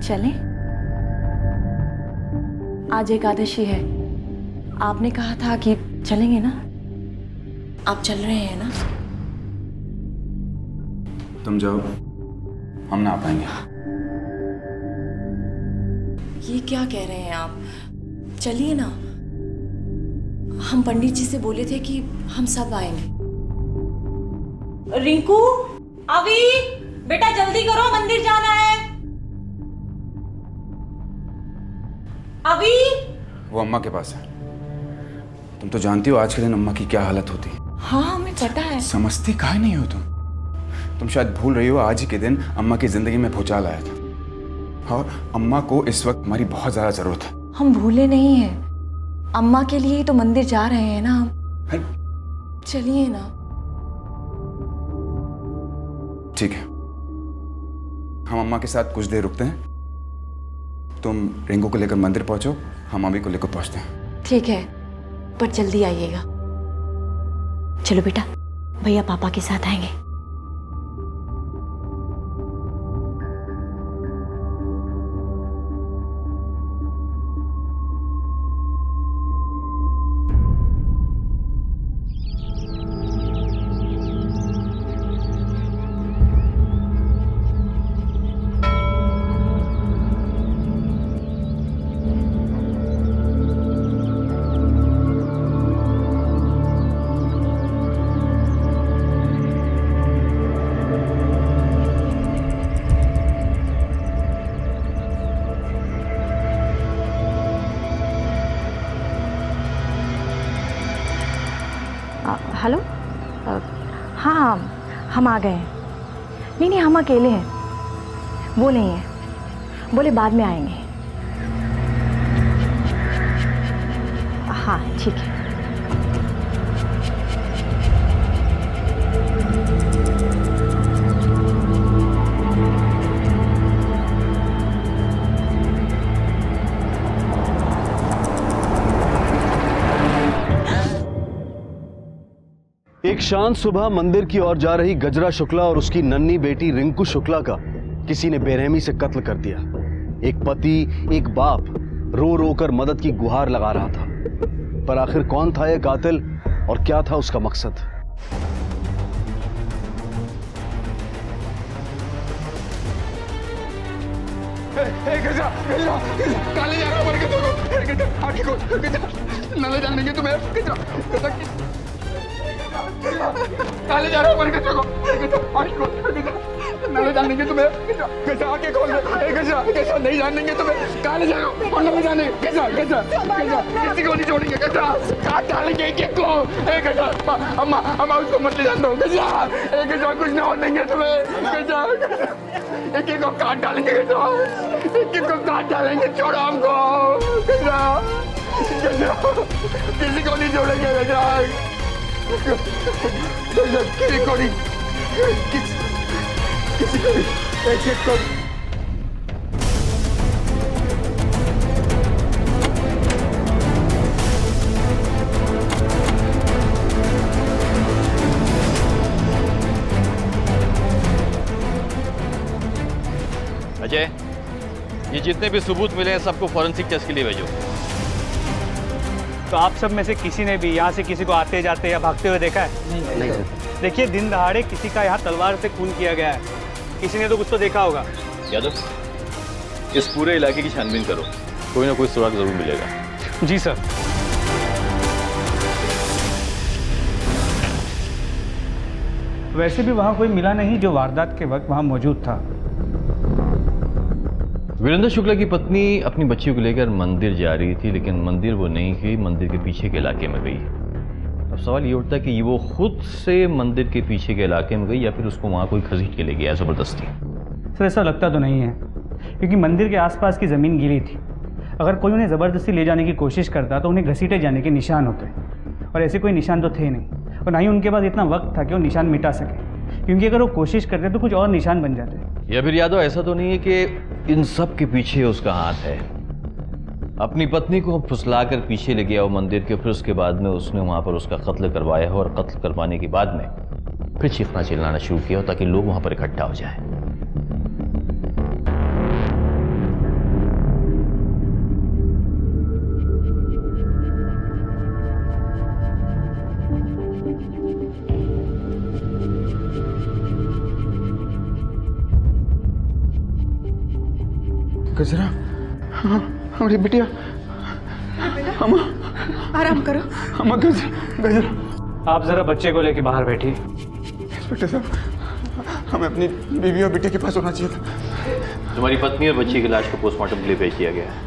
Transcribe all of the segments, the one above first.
चलें? आज एकादशी है, आपने कहा था कि चलेंगे ना? आप चल रहे हैं ना? तुम जाओ, हम ना आ पाएंगे। ये क्या कह रहे हैं आप? चलिए ना, हम पंडित जी से बोले थे कि हम सब आएंगे। रिंकू, अभी बेटा जल्दी करो, मंदिर जाना है। अभी वो अम्मा के पास है। तुम तो जानती हो आज के दिन अम्मा की क्या हालत होती। हाँ, हमें पता है। समझती काहे नहीं हो तुम शायद भूल रही हो आज ही के दिन अम्मा की जिंदगी में भूचाल आया था और अम्मा को इस वक्त हमारी बहुत ज्यादा जरूरत है। हम भूले नहीं हैं, अम्मा के लिए ही तो मंदिर जा रहे हैं ना हम। चलिए ना। ठीक है, हम अम्मा के साथ कुछ देर रुकते हैं। तुम रिंकू को लेकर मंदिर पहुंचो, हम अभी को लेकर पहुंचते हैं। ठीक है, पर जल्दी आइएगा। चलो बेटा, भैया पापा के साथ आएंगे। हेलो, हाँ हम आ गए हैं। नहीं, हम अकेले हैं। वो नहीं है, बोले बाद में आएंगे। हाँ ठीक है। एक शांत सुबह मंदिर की ओर जा रही गजरा शुक्ला और उसकी नन्ही बेटी रिंकू शुक्ला का किसी ने बेरहमी से कत्ल कर दिया। एक पति, एक बाप रो रो कर मदद की गुहार लगा रहा था, पर आखिर कौन था यह कातिल और क्या था उसका मकसद? काले जा रहा जानेंगे तुम्हें। काले जा रहा नाले जानेंगे तुम्हें। कैसा आके खोल कैसा नहीं जानेंगे तुम्हें। काले जा रहा और नहीं जाने। कैसा किसी को नहीं छोड़ेंगे। कैसा काट डालेंगे एक को। अम्मा उसको मत ले जाना। कैसा कुछ ना हो देंगे तुम्हें। कैसा एक को काट डालेंगे। कैसा एक को काट डालेंगे। छोड़ो हमको। कैसा किसी को नहीं छोड़ेंगे। किसी को नहीं एक को। अजय, ये जितने भी सबूत मिले हैं सबको फॉरेंसिक टेस्ट के लिए भेजो। तो आप सब में से किसी ने भी यहाँ से किसी को आते जाते या भागते हुए देखा है? नहीं। देखिए, दिन दहाड़े किसी का यहाँ तलवार से खून किया गया है। किसी ने तो कुछ तो देखा होगा। यादव, इस पूरे इलाके की छानबीन करो, कोई ना कोई सुराग जरूर मिलेगा। जी सर। वैसे भी वहाँ कोई मिला नहीं जो वारदात के वक्त वहाँ मौजूद था। वीरेंद्र शुक्ला की पत्नी अपनी बच्ची को लेकर मंदिर जा रही थी, लेकिन मंदिर वो नहीं गई, मंदिर के पीछे के इलाके में गई। अब सवाल ये उठता है कि वो खुद से मंदिर के पीछे के इलाके में गई या फिर उसको वहाँ कोई घसीट के ले गया ज़बरदस्ती। सर ऐसा लगता तो नहीं है, क्योंकि मंदिर के आसपास की ज़मीन गीली थी। अगर कोई उन्हें ज़बरदस्ती ले जाने की कोशिश करता तो उन्हें घसीटे जाने के निशान होते, और ऐसे कोई निशान तो थे नहीं, और ना ही उनके पास इतना वक्त था कि वो निशान मिटा सके, क्योंकि अगर वो कोशिश करते तो कुछ और निशान बन जाते। या फिर यादव, ऐसा तो नहीं है कि इन सब के पीछे उसका हाथ है? अपनी पत्नी को फुसला कर पीछे ले गया वो मंदिर के, फिर उसके बाद में उसने वहाँ पर उसका कत्ल करवाया है, और कत्ल करवाने के बाद में फिर चीखना चिल्लाना शुरू किया ताकि लोग वहाँ पर इकट्ठा हो जाए। गजरा, हाँ हमारी बिटिया, अम्मा आराम करो। अम्मा गजरा गजरा। आप ज़रा बच्चे को लेके बाहर बैठिए। इंस्पेक्टर साहब, हमें अपनी बीवी और बेटे के पास होना चाहिए था। तुम्हारी पत्नी और बच्ची की लाश को पोस्टमार्टम के लिए भेज दिया गया है।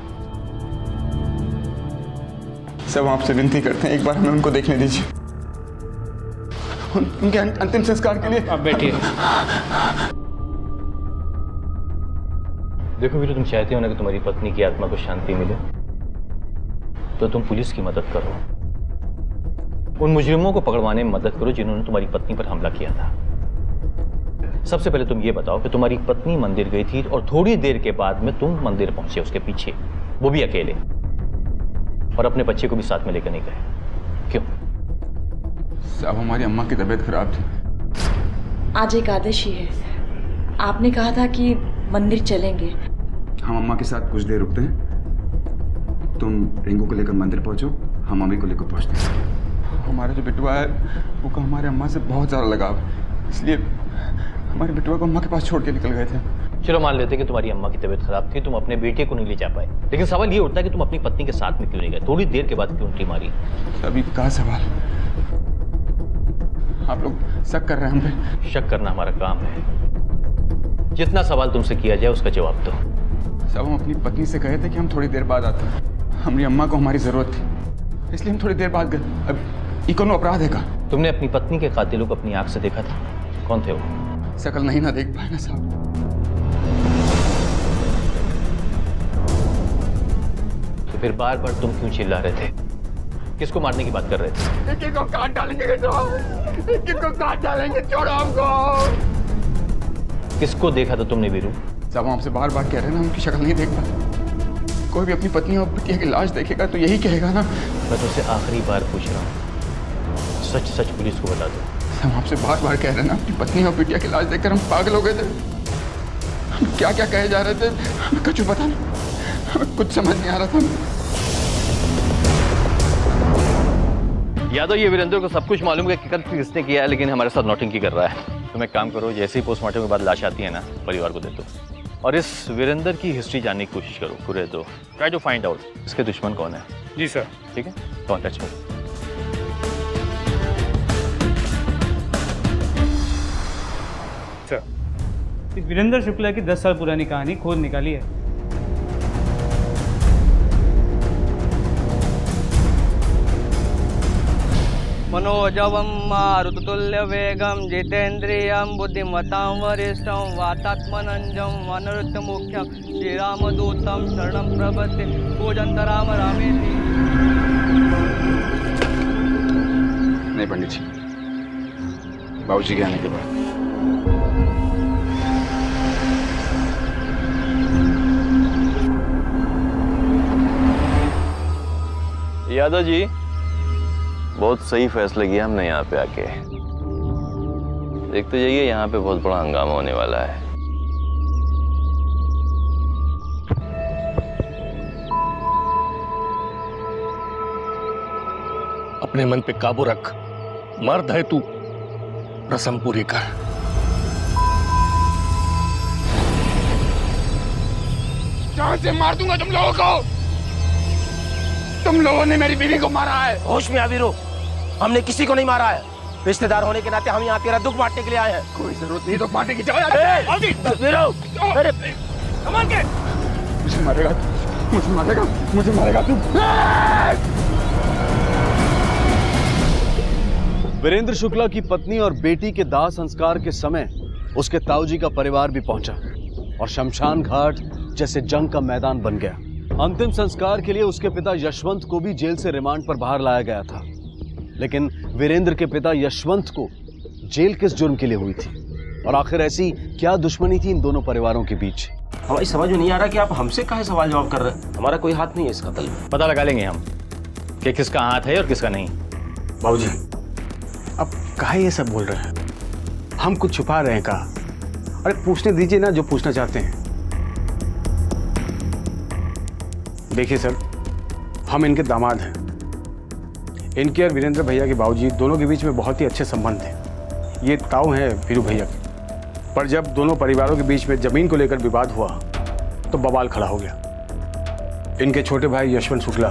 सब आपसे विनती करते हैं, एक बार हमें उनको देखने दीजिए। उनके अंतिम संस्कार के लिए। आप बैठिए। देखो वीरू, तुम चाहते हो ना कि तुम्हारी पत्नी की आत्मा को शांति मिले, तो तुम पुलिस की मदद करो, उन मुजरिमों को पकड़वाने में मदद करो जिन्होंने तुम्हारी पत्नी पर हमला किया था। सबसे पहले तुम ये बताओ कि तुम्हारी पत्नी मंदिर गई थी और थोड़ी देर के बाद में तुम मंदिर पहुंचे उसके पीछे, वो भी अकेले, और अपने बच्चे को भी साथ में लेकर नहीं गए, क्यों? साहब, हमारी अम्मा की तबीयत खराब थी। आज एकादशी है, आपने कहा था कि मंदिर चलेंगे। हम अम्मा के साथ कुछ देर रुकते हैं, तुम रिंकू को लेकर मंदिर पहुंचो, हम मम्मी को लेकर पहुंचते हैं। हमारा जो बिटवा है वो का हमारे अम्मा से बहुत ज़्यादा लगाव, इसलिए हमारे बिटवा को अम्मा के पास छोड़ के निकल गए थे। चलो मान लेते कि तुम्हारी अम्मा की तबीयत खराब थी, तुम अपने बेटे को नहीं ले जा पाए, लेकिन सवाल ये उठता है कि तुम अपनी पत्नी के साथ में क्यों नहीं गए? थोड़ी देर के बाद क्यों उल्टी मारी? अभी कहा सवाल, आप लोग शक कर रहे हैं हम पे। शक करना हमारा काम है, जितना सवाल तुमसे किया जाए उसका जवाब दो। साहब, हम अपनी पत्नी से कहे थे कि हम थोड़ी देर बाद आते हैं, हमारी अम्मा को हमारी ज़रूरत थी, इसलिए हम थोड़ी देर बाद गए। अब ये कौन अपराध है का? तुमने अपनी पत्नी के कातिलों को अपनी आंख से देखा था? कौन थे वो? शकल नहीं ना देख पाए ना साहब। तो फिर बार बार तुम क्यों चिल्ला रहे थे? किसको मारने की बात कर रहे थे? एक को काट डालेंगे, एक को काट डालेंगे, छोड़ो हमको। किसको देखा था तुमने वीरू? साहब, आपसे बार बार कह रहे हैं ना, उनकी शक्ल नहीं देख पाते। कोई भी अपनी पत्नी और बिटिया की लाश देखेगा तो यही कहेगा ना। मैं तुमसे आखिरी बार पूछ रहा हूँ, सच सच पुलिस को बता दो। हम आपसे बार बार कह रहे हैं ना, अपनी पत्नी और बिटिया की लाश देखकर हम पागल हो गए थे। हम क्या क्या कहे जा रहे थे हमें कुछ पता नहीं, हमें कुछ समझ नहीं आ रहा था। यादव, ये वीरेंद्र को सब कुछ मालूम है कि कत्ल किसने किया है, लेकिन हमारे साथ नोटिंग की कर रहा है। तुम एक काम करो, जैसे ही पोस्टमार्टम के बाद लाश आती है ना, परिवार को दे दो, और इस वीरेंद्र की हिस्ट्री जानने की कोशिश करो पूरे। तो ट्राई टू फाइंड आउट इसके दुश्मन कौन है। जी सर। ठीक है, कॉन्टेक्ट में। सर, इस वीरेंद्र शुक्ला की 10 साल पुरानी कहानी खोज निकाली है। मनोजवं मारुततुल्यवेगं जितेन्द्रियं बुद्धिमतां वरिष्ठं वातात्मनंजं वनरुत्तमुख्यं श्रीरामदूतं शरणं प्रपद्ये पूजन्त राम रामेति। नहीं पंडित जी, बाबूजी के आने के बाद। यादव जी, बहुत सही फैसला किया हमने यहाँ पे आके। देखते जाइए, यहाँ पे बहुत बड़ा हंगामा होने वाला है। अपने मन पे काबू रख, मर्द है तू, रस्म पूरी कर। जान से मार दूंगा तुम लोगों को। तुम लोगों ने मेरी बीवी को मारा है। होश में आ वीरू, हमने किसी को नहीं मारा है। रिश्तेदार होने के नाते हम यहाँ तेरा दुख बांटने के लिए आए हैं। कोई जरूरत नहीं दुख बांटने की। जाओ वीरू, अरे कमान के मुझे मारेगा, मुझे मारेगा, मुझे मारेगा तू। वीरेंद्र शुक्ला की पत्नी और बेटी के दाह संस्कार के समय उसके ताऊजी का परिवार भी पहुंचा और शमशान घाट जैसे जंग का मैदान बन गया। अंतिम संस्कार के लिए उसके पिता यशवंत को भी जेल से रिमांड पर बाहर लाया गया था, लेकिन वीरेंद्र के पिता यशवंत को जेल किस जुर्म के लिए हुई थी और आखिर ऐसी क्या दुश्मनी थी इन दोनों परिवारों के बीच? हमारी समझ में नहीं आ रहा कि आप हमसे काहे सवाल जवाब कर रहे हैं। हमारा कोई हाथ नहीं है इस कत्ल में। पता लगा लेंगे हम कि किसका हाथ है और किसका नहीं। बाबूजी, अब काहे ये सब बोल रहे हैं? हम कुछ छुपा रहे हैं का? अरे पूछने दीजिए ना जो पूछना चाहते हैं। देखिए सर, हम इनके दामाद हैं। इनके और वीरेंद्र भैया के बाबूजी दोनों के बीच में बहुत ही अच्छे संबंध हैं। ये ताऊ हैं वीरू भैया के। पर जब दोनों परिवारों के बीच में ज़मीन को लेकर विवाद हुआ तो बवाल खड़ा हो गया। इनके छोटे भाई यशवंत शुक्ला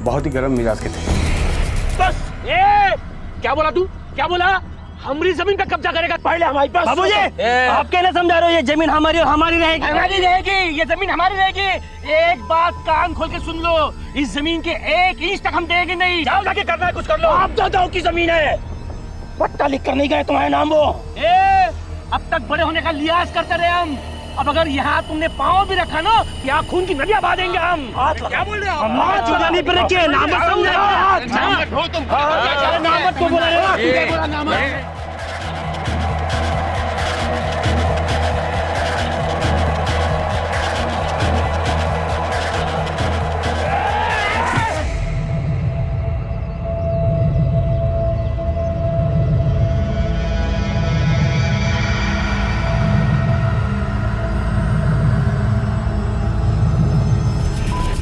बहुत ही गर्म मिजाज के थे। बस ए क्या बोला तू, क्या बोला? हमारी जमीन पे कब्जा करेगा पहले हमारे पास। बाबूजी आप कहना समझा रहे हो, ये जमीन हमारी और हमारी रहेगी। हमारी रहेगी, ये जमीन हमारी रहेगी। एक बात कान खोल के सुन लो, इस जमीन के 1 इंच तक हम देंगे नहीं। जाओ जाके करना है कुछ कर लो। आप दादाओं की जमीन है, पट्टा लिख कर नहीं गए तुम्हारे नाम वो। अब तक बड़े होने का लिहाज करते रहे हम, अब अगर यहाँ तुमने पाँव भी रखा ना, यहाँ खून की नदियाँ बहा देंगे हम। क्या बोल रहे हो? हाथ जुबानी पे रखिए, नाम मत समझो तुम। नाम मत को बोला रे।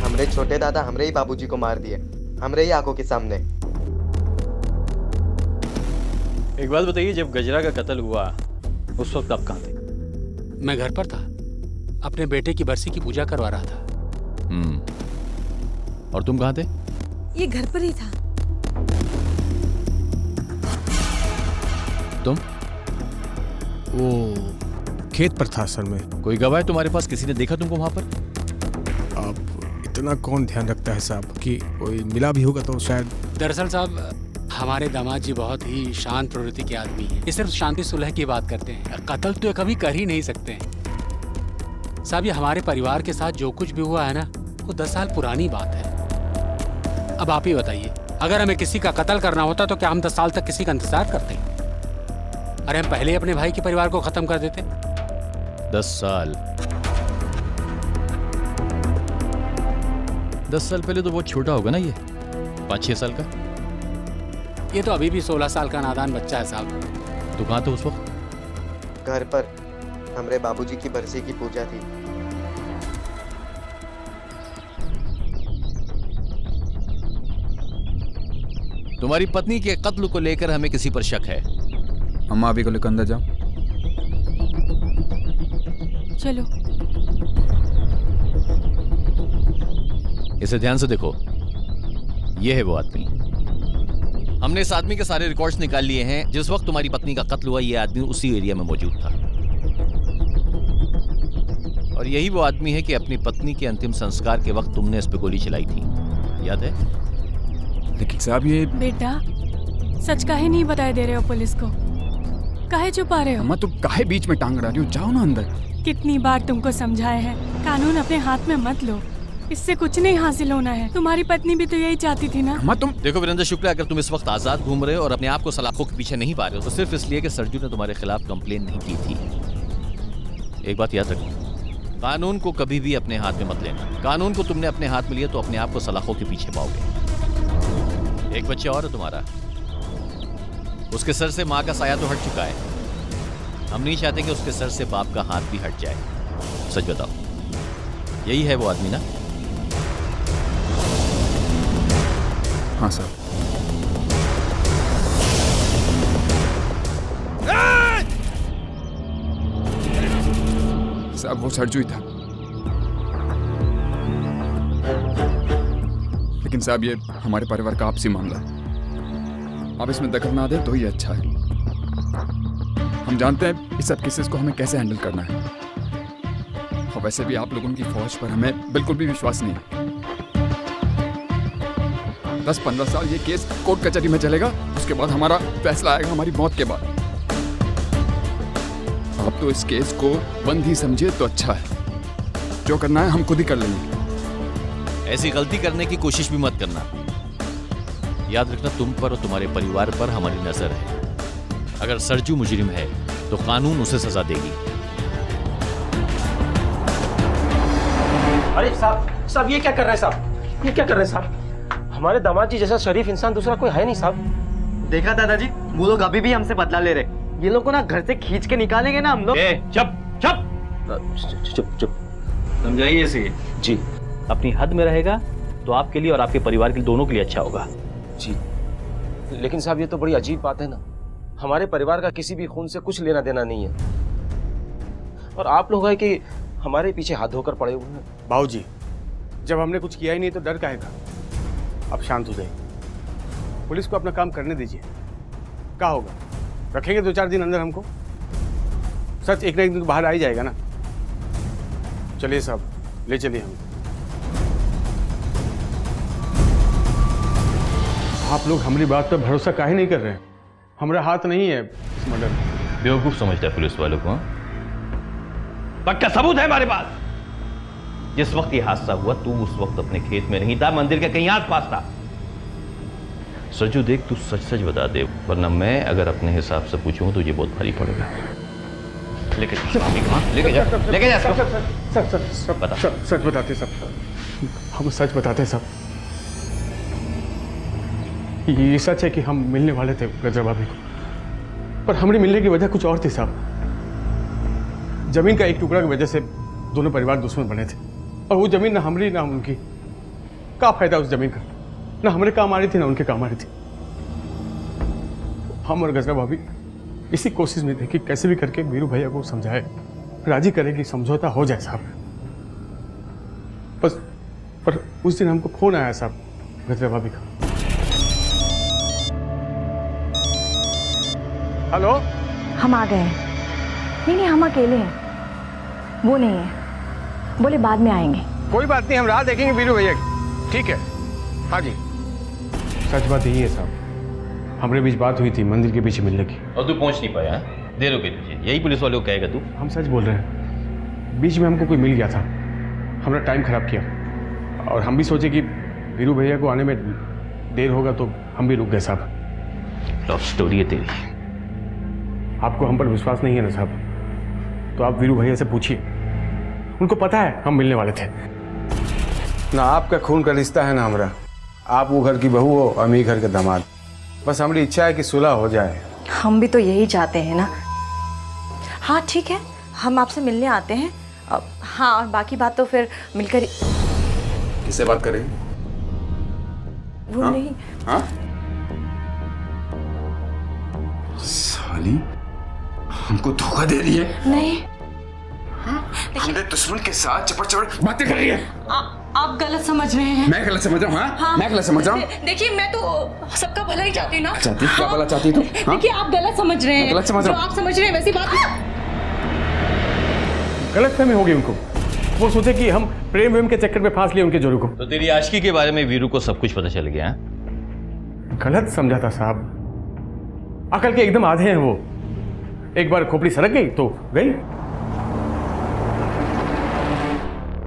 हमरे छोटे दादा हमरे ही बाबूजी को मार दिए, हमरे ही आंखों के सामने। एक बात बताइए, जब गजरा का कत्ल हुआ उस वक्त आप कहाँ थे? मैं घर पर था, अपने बेटे की बरसी की पूजा करवा रहा था। और तुम कहाँ थे? ये घर पर ही था। तुम? वो खेत पर था असल में। कोई गवाह है तुम्हारे पास? किसी ने देखा तुमको वहां पर? अब इतना कौन ध्यान रखता है साहब कि कोई मिला भी होगा तो शायद। दरअसल साहब हमारे दामाद जी बहुत ही शांत प्रवृत्ति के आदमी हैं। ये सिर्फ शांति सुलह की बात करते हैं, कत्ल तो कभी कर ही नहीं सकते हैं। साहब ये हमारे परिवार के साथ जो कुछ भी हुआ है ना, वो 10 साल पुरानी बात है। अब आप ही बताइए, अगर हमें किसी का कत्ल करना होता तो क्या हम 10 साल तक किसी का इंतजार करते? अरे हम पहले अपने भाई के परिवार को खत्म कर देते। 10 साल 10 साल पहले तो बहुत छोटा होगा ना, ये 5-6 साल का। ये तो अभी भी 16 साल का नादान बच्चा है साहब। तो कहाँ थे उस वक्त? घर पर हमरे बाबूजी की बरसी की पूजा थी। तुम्हारी पत्नी के कत्ल को लेकर हमें किसी पर शक है। अम्मा अभी को लेकर अंदर जाओ। चलो। इसे ध्यान से देखो, ये है वो आदमी। हमने इस आदमी के सारे रिकॉर्ड्स निकाल लिए हैं। जिस वक्त तुम्हारी पत्नी का कत्ल हुआ, ये आदमी उसी एरिया में मौजूद था। और यही वो आदमी है कि अपनी पत्नी के अंतिम संस्कार के वक्त तुमने इस पे गोली चलाई थी, याद है? लेकिन साहब ये बेटा सच काहे नहीं बताए दे रहे हो पुलिस को? काहे छुपा रहे हो? अम्मा तुम काहे बीच में टांग रही हो? जाओ ना अंदर। कितनी बार तुमको समझाए हैं, कानून अपने हाथ में मत लो, इससे कुछ नहीं हासिल होना है। तुम्हारी पत्नी भी तो यही चाहती थी ना। अम्मा तुम देखो वीरेंद्र शुक्ला, अगर तुम इस वक्त आजाद घूम रहे हो और अपने आप को सलाखों के पीछे नहीं पा रहे हो, तो सिर्फ इसलिए कि सरजू ने तुम्हारे खिलाफ कंप्लेन नहीं की थी। एक बात याद रखो, कानून को कभी भी अपने हाथ में मत लेना। कानून को तुमने अपने हाथ में लिया तो अपने आप को सलाखों के पीछे पाओगे। एक बच्चा और है तुम्हारा, उसके सर से माँ का साया तो हट चुका है। हम नहीं चाहते कि उसके सर से बाप का हाथ भी हट जाए। सच बताओ, यही है वो आदमी ना? हाँ सर। साहब वो सरजू ही था। लेकिन साहब ये हमारे परिवार का आपसी मामला है, आप इसमें दखल ना दें तो ही अच्छा है। हम जानते हैं इस सब केसेस को हमें कैसे हैंडल करना है, और वैसे भी आप लोगों की फौज पर हमें बिल्कुल भी विश्वास नहीं है। 10-15 साल ये केस कोर्ट कचहरी में चलेगा, उसके बाद हमारा फैसला आएगा हमारी मौत के बाद। आप तो इस केस को बंद ही समझिए तो अच्छा है। जो करना है हम खुद ही कर लेंगे। ऐसी गलती करने की कोशिश भी मत करना। याद रखना, तुम पर और तुम्हारे परिवार पर हमारी नजर है। अगर सरजू मुजरिम है तो कानून उसे सजा देगी। अरे साहब ये क्या कर रहे हैं साहब? ये क्या कर रहे हैं साहब? हमारे दामाद जी जैसा शरीफ इंसान दूसरा कोई है नहीं साहब। देखा दादाजी, वो लोग अभी भी हमसे बदला ले रहे। ये लोग को ना घर से खींच के निकालेंगे ना हम लोग। चुप समझाइए इसे जी। अपनी हद में रहेगा तो आपके लिए और आपके परिवार के लिए, दोनों के लिए अच्छा होगा जी। लेकिन साहब ये तो बड़ी अजीब बात है ना, हमारे परिवार का किसी भी खून से कुछ लेना देना नहीं है, और आप लोग है कि हमारे पीछे हाथ धोकर पड़े हुए हैं। बाबूजी, जब हमने कुछ किया ही नहीं तो डर काहे का? अब शांत हो जाइए, पुलिस को अपना काम करने दीजिए। क्या होगा, रखेंगे 2-4 दिन अंदर हमको? सच एक ना एक दिन तो बाहर आ ही जाएगा ना। चलिए साहब, ले चलिए हम। आप लोग हमारी बात पर भरोसा काहे नहीं कर रहे हैं? हमारा हाथ नहीं है इस मर्डर में। बेवकूफ समझता है पुलिस वालों को? पक्का सबूत है हमारे पास। जिस वक्त ये हादसा हुआ तू उस वक्त अपने खेत में नहीं था, मंदिर के कहीं आस पास था। सरजू देख, तू सच सच बता दे, वरना मैं अगर अपने हिसाब से पूछूं तो ये बहुत भारी पड़ेगा। लेके जा सब बता। सच बताते सब, हम सच बताते सब। ये सच है कि हम मिलने वाले थे गजरा भाभी को, पर हमारी मिलने की वजह कुछ और थी साहब। जमीन का एक टुकड़ा की वजह से दोनों परिवार दुश्मन बने थे, और वो जमीन ना हमारी ना उनकी। क्या फायदा उस जमीन का? ना हमारे काम आ रही थी ना उनके काम आ रही थी। हम और गजरा भाभी इसी कोशिश में थे कि कैसे भी करके वीरू भैया को समझाए, राजी करे कि समझौता हो जाए साहब। बस पर उस दिन हमको फोन आया साहब गजरा भाभी का। हेलो, हम आ गए हैं। नहीं, हम अकेले हैं, वो नहीं है। बोले बाद में आएंगे। कोई बात नहीं, हम राह देखेंगे वीरू भैया की। ठीक है, हाँ जी। सच बात यही है साहब, हमारे बीच बात हुई थी मंदिर के पीछे मिलने की। और तू पहुंच नहीं पाया? देर हो गई तुझे, यही पुलिस वालों को कहेगा तू? हम सच बोल रहे हैं, बीच में हमको कोई मिल गया था, हमने टाइम खराब किया, और हम भी सोचे कि वीरू भैया को आने में देर होगा तो हम भी रुक गए साहब। लव स्टोरी है तेरी। आपको हम पर विश्वास नहीं है ना साहब, तो आप वीरू भैया से पूछिए, उनको पता है हम मिलने वाले थे। ना आपका खून का रिश्ता है ना हमारा, आप वो घर की बहू हो और मैं घर के दामाद। बस हमारी इच्छा है कि सुलह हो जाए। हम भी तो यही चाहते हैं ना। हाँ ठीक है, हम आपसे मिलने आते हैं। हाँ, और बाकी बात तो फिर मिलकर। किससे बात करेंगे? वो हाँ? नहीं। हाँ? साली हमको धोखा दे रही है। नहीं, हमने दुश्मन के साथ चपड़ बातें कर रही है। आप गलत समझ रहे हैं। मैं गलत समझ रहा हूँ? हाँ? मैं गलत समझ रहा हूँ? देखिए, मैं तो सबका भला ही चाहती हूँ ना। चाहती? क्या भला चाहती तू? देखिए, आप गलत समझ रहे हैं। गलत समझ जो रहा हूँ? आप समझ रहे हैं वैसी बात। गलतफहमी होगी उनको, वो सोचे कि हम प्रेम वेम के चक्कर में फांस लिए उनके जोरू को। तो तेरी आशिकी के बारे में वीरू को सब कुछ पता चल गया? गलत समझा था साहब, अकल के एकदम आधे हैं वो। एक बार खोपड़ी सरक गई तो गई।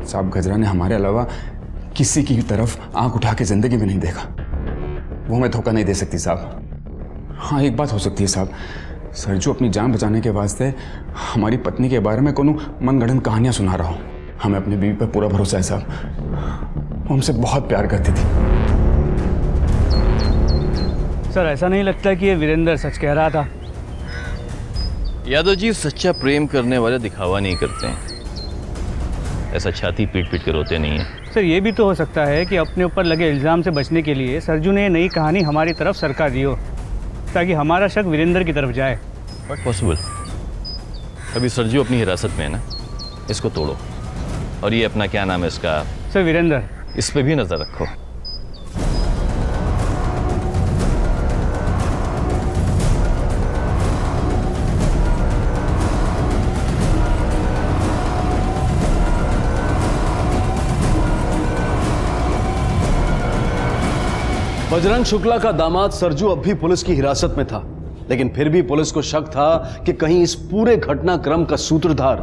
साहब, गजरा ने हमारे अलावा किसी की तरफ आंख उठा के जिंदगी में नहीं देखा। वो हमें धोखा नहीं दे सकती साहब। हाँ, एक बात हो सकती है साहब, सरजू अपनी जान बचाने के वास्ते हमारी पत्नी के बारे में कोनो मनगढ़ंत कहानियां सुना रहा हूँ। हमें अपनी बीवी पर पूरा भरोसा है साहब, वो हमसे बहुत प्यार करती थी। सर, ऐसा नहीं लगता कि ये वीरेंद्र सच कह रहा था? यादव जी, सच्चा प्रेम करने वाले दिखावा नहीं करते हैं, ऐसा छाती पीट पीट कर रोते नहीं है। सर, ये भी तो हो सकता है कि अपने ऊपर लगे इल्ज़ाम से बचने के लिए सरजू ने ये नई कहानी हमारी तरफ सरका दी हो, ताकि हमारा शक वीरेंद्र की तरफ जाए। But possible. अभी सरजू अपनी हिरासत में है ना, इसको तोड़ो। और ये अपना क्या नाम है इसका? सर, वीरेंद्र। इस पे भी नजर रखो। बजरंग शुक्ला का दामाद सरजू अब भी पुलिस की हिरासत में था, लेकिन फिर भी पुलिस को शक था कि कहीं इस पूरे घटनाक्रम का सूत्रधार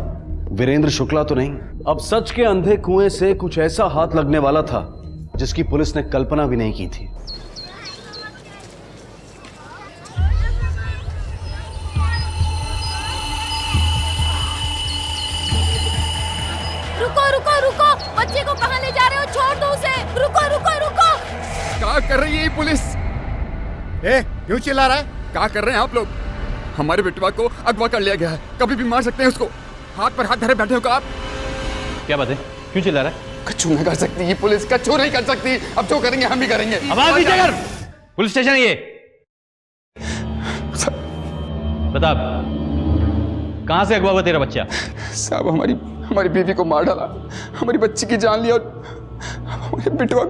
वीरेंद्र शुक्ला तो नहीं। अब सच के अंधे कुएं से कुछ ऐसा हाथ लगने वाला था जिसकी पुलिस ने कल्पना भी नहीं की थी। रुको रुको रुको, बच्चे को कहाँ ले जा रहे हो? छोड़ दो उसे। रुको रुको रुको। क्या कर रही है ये पुलिस? क्यों चिल्ला रहा है? क्या कर रहे हैं आप लोग? हमारे बेटवा को अगवा कर लिया गया है, कभी भी मार सकते हैं उसको। हाथ पर हाथ धरे बैठे हो आप। क्या बात है, क्यों चिल्ला रहा है? कछु नहीं कर सकती ये पुलिस, कछु नहीं कर सकती। अब जो करेंगे हम भी करेंगे। आवाज नीचे कर। पुलिस स्टेशन है ये। बता, कहां से अगवा हुआ तेरा बच्चा? साहब, हमारी हमारी बीवी को मार डाला, हमारी बच्ची की जान लिया और हमारे बिटवा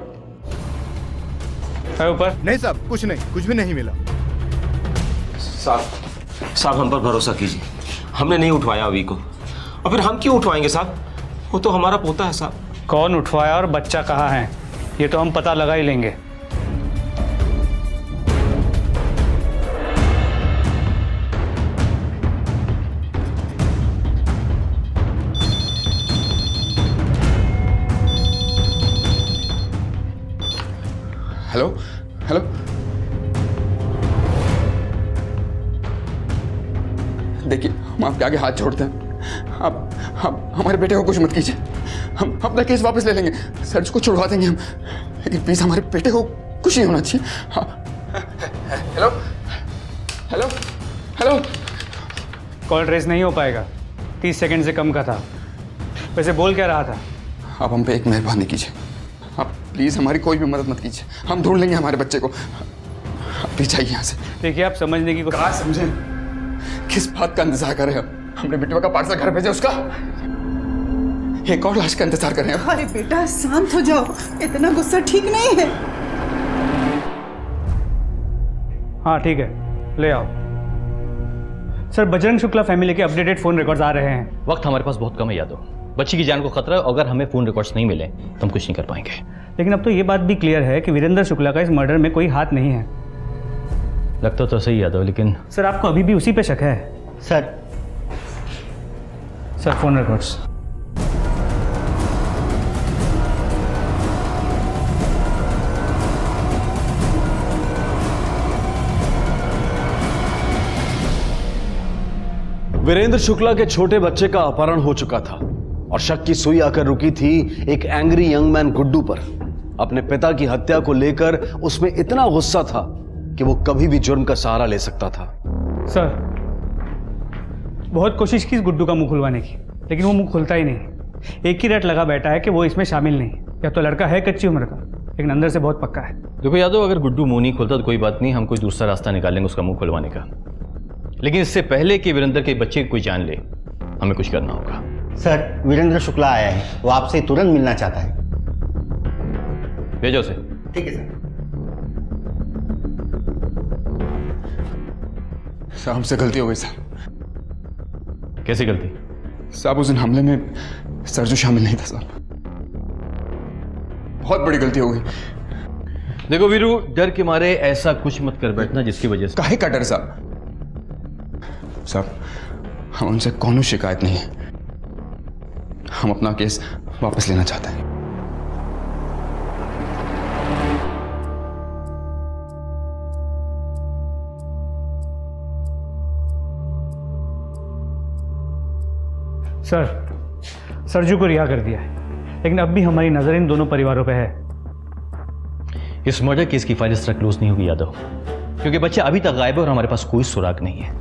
है ऊपर। नहीं साहब, कुछ नहीं, कुछ भी नहीं मिला। साहब हम पर भरोसा कीजिए, हमने नहीं उठवाया अभी को, और फिर हम क्यों उठवाएंगे साहब? वो तो हमारा पोता है साहब। कौन उठवाया और बच्चा कहाँ है ये तो हम पता लगा ही लेंगे। हेलो हेलो, देखिए हम आपके आगे हाथ जोड़ते हैं, आप हमारे बेटे को कुछ मत कीजिए, हम अपना केस वापस ले लेंगे, सर्च को छुड़वा देंगे हम, लेकिन प्लीज हमारे बेटे को कुछ नहीं होना चाहिए। Hello hello hello. Call trace नहीं हो पाएगा, 30 सेकंड से कम का था। वैसे बोल क्या रहा था? आप हम पे एक मेहरबानी कीजिए, आप प्लीज हमारी कोई भी मदद मत कीजिए, हम ढूंढ लेंगे हमारे बच्चे को, आप प्लीज जाइए यहाँ से। देखिए आप समझने की कहाँ समझे, किस बात का इंतजार कर रहे हैं? हमने बिटवा का पार्सल घर भेजा, उसका एक और लाश का इंतजार कर रहे हैं। अरे बेटा शांत हो जाओ, इतना गुस्सा ठीक नहीं है। हाँ ठीक है, ले आओ। सर बजरंग शुक्ला फैमिली के अपडेटेड फोन रिकॉर्ड्स आ रहे हैं। वक्त हमारे पास बहुत कम है यादव, बच्ची की जान को खतरा है। अगर हमें फोन रिकॉर्ड्स नहीं मिले तो हम कुछ नहीं कर पाएंगे। लेकिन अब तो ये बात भी क्लियर है कि वीरेंद्र शुक्ला का इस मर्डर में कोई हाथ नहीं है। लगता तो सही यादव, लेकिन सर आपको अभी भी उसी पे शक है? Sir phone records. Virendra Shukla के छोटे बच्चे का अपहरण हो चुका था और शक की सुई आकर रुकी थी एक एंग्री यंग मैन गुड्डू पर। अपने पिता की हत्या को लेकर उसमें इतना गुस्सा था कि वो कभी भी जुर्म का सहारा ले सकता था। सर बहुत कोशिश की इस गुड्डू का मुंह खुलवाने की, लेकिन वो मुंह खुलता ही नहीं। एक ही रट लगा बैठा है कि वो इसमें शामिल नहीं। या तो लड़का है कच्ची उम्र का, लेकिन अंदर से बहुत पक्का है। देखो यादव, अगर गुड्डू मुंह नहीं खोलता तो कोई बात नहीं, हम कोई दूसरा रास्ता निकालेंगे उसका मुंह खुलवाने का। लेकिन इससे पहले कि वीरेंद्र के बच्चे कोई जान ले, हमें कुछ करना होगा। सर विरेंद्र शुक्ला आया है, वो आपसे तुरंत मिलना चाहता है। भेजो उसे। ठीक है सर। साहब हमसे गलती हो गई सर। कैसी गलती? साहब उस दिन हमले में सरजू शामिल नहीं था साहब, बहुत बड़ी गलती हो गई। देखो वीरू, डर के मारे ऐसा कुछ मत कर बैठना जिसकी वजह से। काहे का डर साहब? साहब हम उनसे कौनो शिकायत नहीं है, हम अपना केस वापस लेना चाहते हैं। सर सरजू को रिहा कर दिया है, लेकिन अब भी हमारी नजर इन दोनों परिवारों पे है। इस मर्डर केस की फाइल इस तरह क्लोज नहीं होगी यादव, क्योंकि बच्चा अभी तक गायब है और हमारे पास कोई सुराग नहीं है।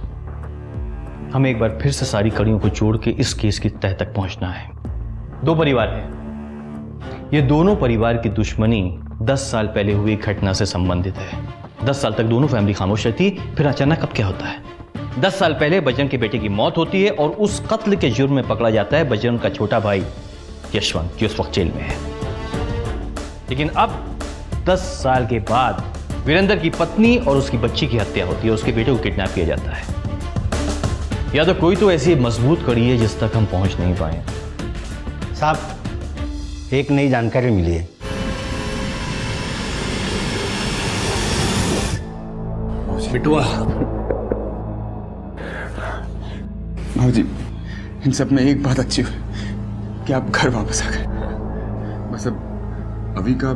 हमें एक बार फिर से सारी कड़ियों को जोड़ के इस केस की तह तक पहुंचना है। दो परिवार हैं, ये दोनों परिवार की दुश्मनी 10 साल पहले हुई घटना से संबंधित है। 10 साल तक दोनों फैमिली खामोश रहती, फिर अचानक अब क्या होता है? 10 साल पहले बजरंग के बेटे की मौत होती है और उस कत्ल के जुर्म में पकड़ा जाता है बजरंग का छोटा भाई यशवंत, जो उस वक्त जेल में है। लेकिन अब 10 साल के बाद वीरेंद्र की पत्नी और उसकी बच्ची की हत्या होती है, उसके बेटे को किडनैप किया जाता है। या तो कोई तो ऐसी मजबूत कड़ी है जिस तक हम पहुंच नहीं पाए। साहब एक नई जानकारी मिली है। बिटुआ भाजी, इन सब में एक बात अच्छी हुई कि आप घर वापस आ गए। बस अब अभी का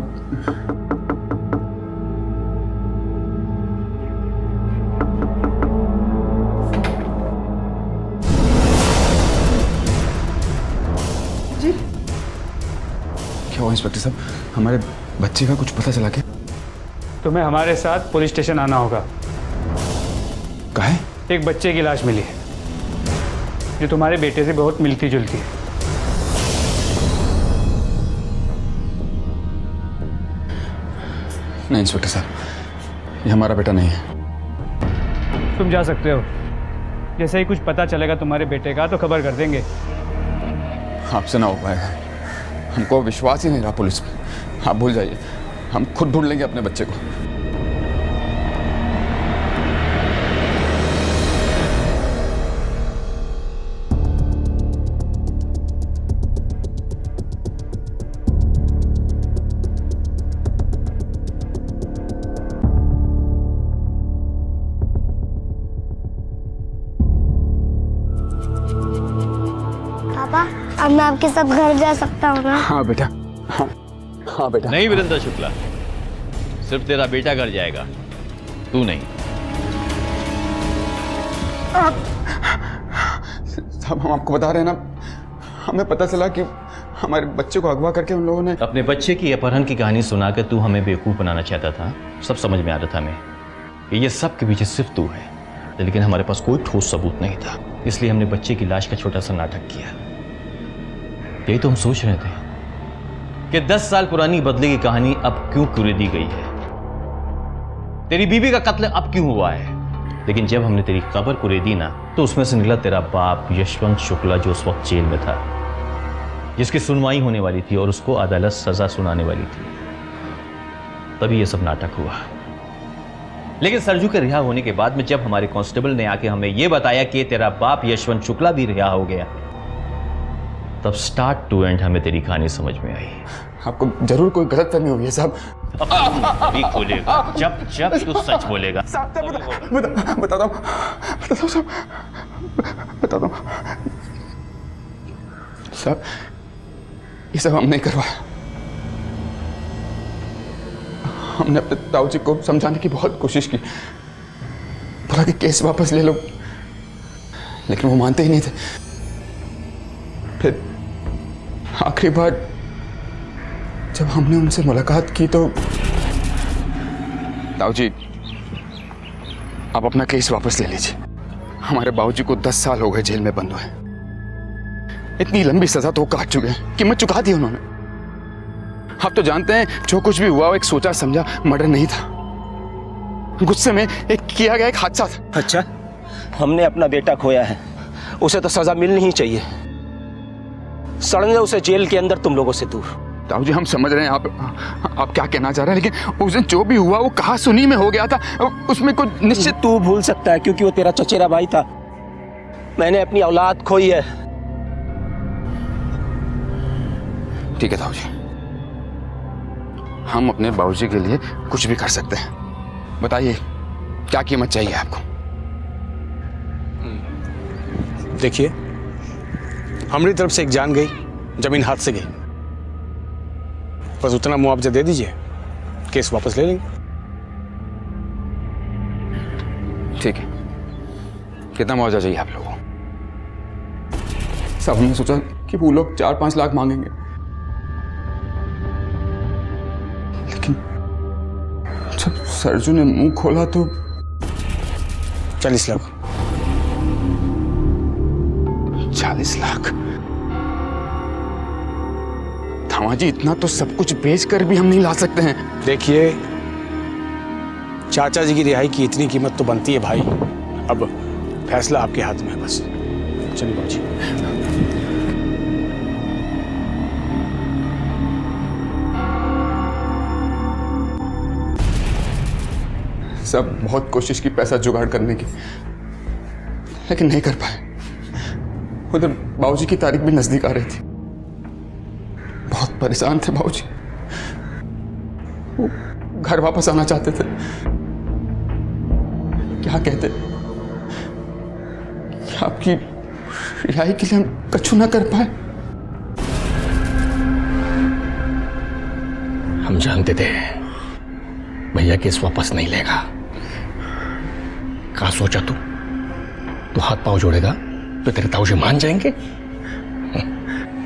जी क्या हुआ इंस्पेक्टर साहब? हमारे बच्चे का कुछ पता चला क्या? तुम्हें हमारे साथ पुलिस स्टेशन आना होगा। काहे? एक बच्चे की लाश मिली है जो तुम्हारे बेटे से बहुत मिलती जुलती है। नहीं इंस्पेक्टर साहब, ये हमारा बेटा नहीं है। तुम जा सकते हो, जैसे ही कुछ पता चलेगा तुम्हारे बेटे का तो खबर कर देंगे। आपसे ना हो पाएगा। हमको विश्वास ही नहीं रहा पुलिस पे। आप भूल जाइए, हम खुद ढूंढ लेंगे अपने बच्चे को। पापा, अब मैं आपके साथ घर जा सकता हूँ ना? हाँ बेटा, हाँ बेटा। नहीं वीरेंद्र शुक्ला, सिर्फ तेरा बेटा घर जाएगा, तू नहीं। साहब हम आपको बता रहे हैं ना, हमें पता चला कि हमारे बच्चे को अगवा करके उन लोगों ने अपने बच्चे की अपहरण की कहानी सुनाकर तू हमें बेवकूफ़ बनाना चाहता था। सब समझ में आ रहा था हमें कि ये सब के पीछे सिर्फ तू है, लेकिन हमारे पास कोई ठोस सबूत नहीं था, इसलिए हमने बच्चे की लाश का छोटा सा नाटक किया। यही तो हम सोच रहे थे कि 10 साल पुरानी बदले की कहानी अब क्यों कुरेदी गई है, तेरी बीवी का कत्ल अब क्यों हुआ है। लेकिन जब हमने तेरी खबर कुरेदी ना, तो उसमें से निकला तेरा बाप यशवंत शुक्ला, जो उस वक्त जेल में था, जिसकी सुनवाई होने वाली थी और उसको अदालत सजा सुनाने वाली थी। तभी यह सब नाटक हुआ। लेकिन सरजू के रिहा होने के बाद में जब हमारे कांस्टेबल ने आके हमें यह बताया कि तेरा बाप यशवंत शुक्ला भी रिहा हो गया, तब स्टार्ट टू एंड हमें तेरी कहानी समझ में आई। आपको जरूर कोई गलतफहमी हुई है साहब। भी खोलेगा जब जब तू सच बोलेगा। बताता हूँ साहब, बताता हूँ साहब, ये सब हम नहीं करवाया। हमने अपने ताऊ जी को समझाने की बहुत कोशिश की, बोला कि केस वापस ले लो, लेकिन वो मानते ही नहीं थे। फिर आखिरी बार जब हमने उनसे मुलाकात की तो ताऊ जी आप अपना केस वापस ले लीजिए। हमारे बाबूजी को 10 साल हो गए जेल में बंद हुए। इतनी लंबी सजा तो काट चुके हैं, कीमत चुका दी उन्होंने। आप तो जानते हैं जो कुछ भी हुआ वो एक सोचा समझा मर्डर नहीं था, गुस्से में एक किया गया एक हादसा था। अच्छा, हमने अपना बेटा खोया है, उसे तो सजा मिलनी ही चाहिए। सड़ने उसे जेल के अंदर तुम लोगों से दूर। ताऊ जी हम समझ रहे हैं आप क्या कहना चाह रहे हैं, लेकिन उस दिन जो भी हुआ वो कहा सुनी में हो गया था, उसमें कुछ निश्चित। तू भूल सकता है क्योंकि वो तेरा चचेरा भाई था। मैंने अपनी औलाद खोई है। ठीक है ताऊ जी, हम अपने बाबूजी के लिए कुछ भी कर सकते हैं। बताइए क्या कीमत चाहिए आपको? देखिए, हमारी तरफ से एक जान गई, जमीन हाथ से गई, बस उतना मुआवजा दे दीजिए, केस वापस ले लेंगे। ठीक है, कितना मुआवजा चाहिए आप लोगों को? सब हमने सोचा कि वो लोग 4-5 लाख मांगेंगे, लेकिन जब सरजू ने मुंह खोला तो 40 लाख। 40 लाख? धामाजी इतना तो सब कुछ बेचकर भी हम नहीं ला सकते हैं। देखिए, चाचा जी की रिहाई की इतनी कीमत तो बनती है भाई। अब फैसला आपके हाथ में है, बस चलिए बाबूजी। सब बहुत कोशिश की पैसा जुगाड़ करने की, लेकिन नहीं कर पाए। उधर बाबूजी की तारीख भी नजदीक आ रही थी। बहुत परेशान थे बाबूजी, वो घर वापस आना चाहते थे। क्या कहते कि आपकी रिहाई के लिए हम कछु ना कर पाए। हम जानते थे भैया केस वापस नहीं लेगा। क्या सोचा तू हाथ पांव जोड़ेगा तो तेरे ताऊ जी मान जाएंगे?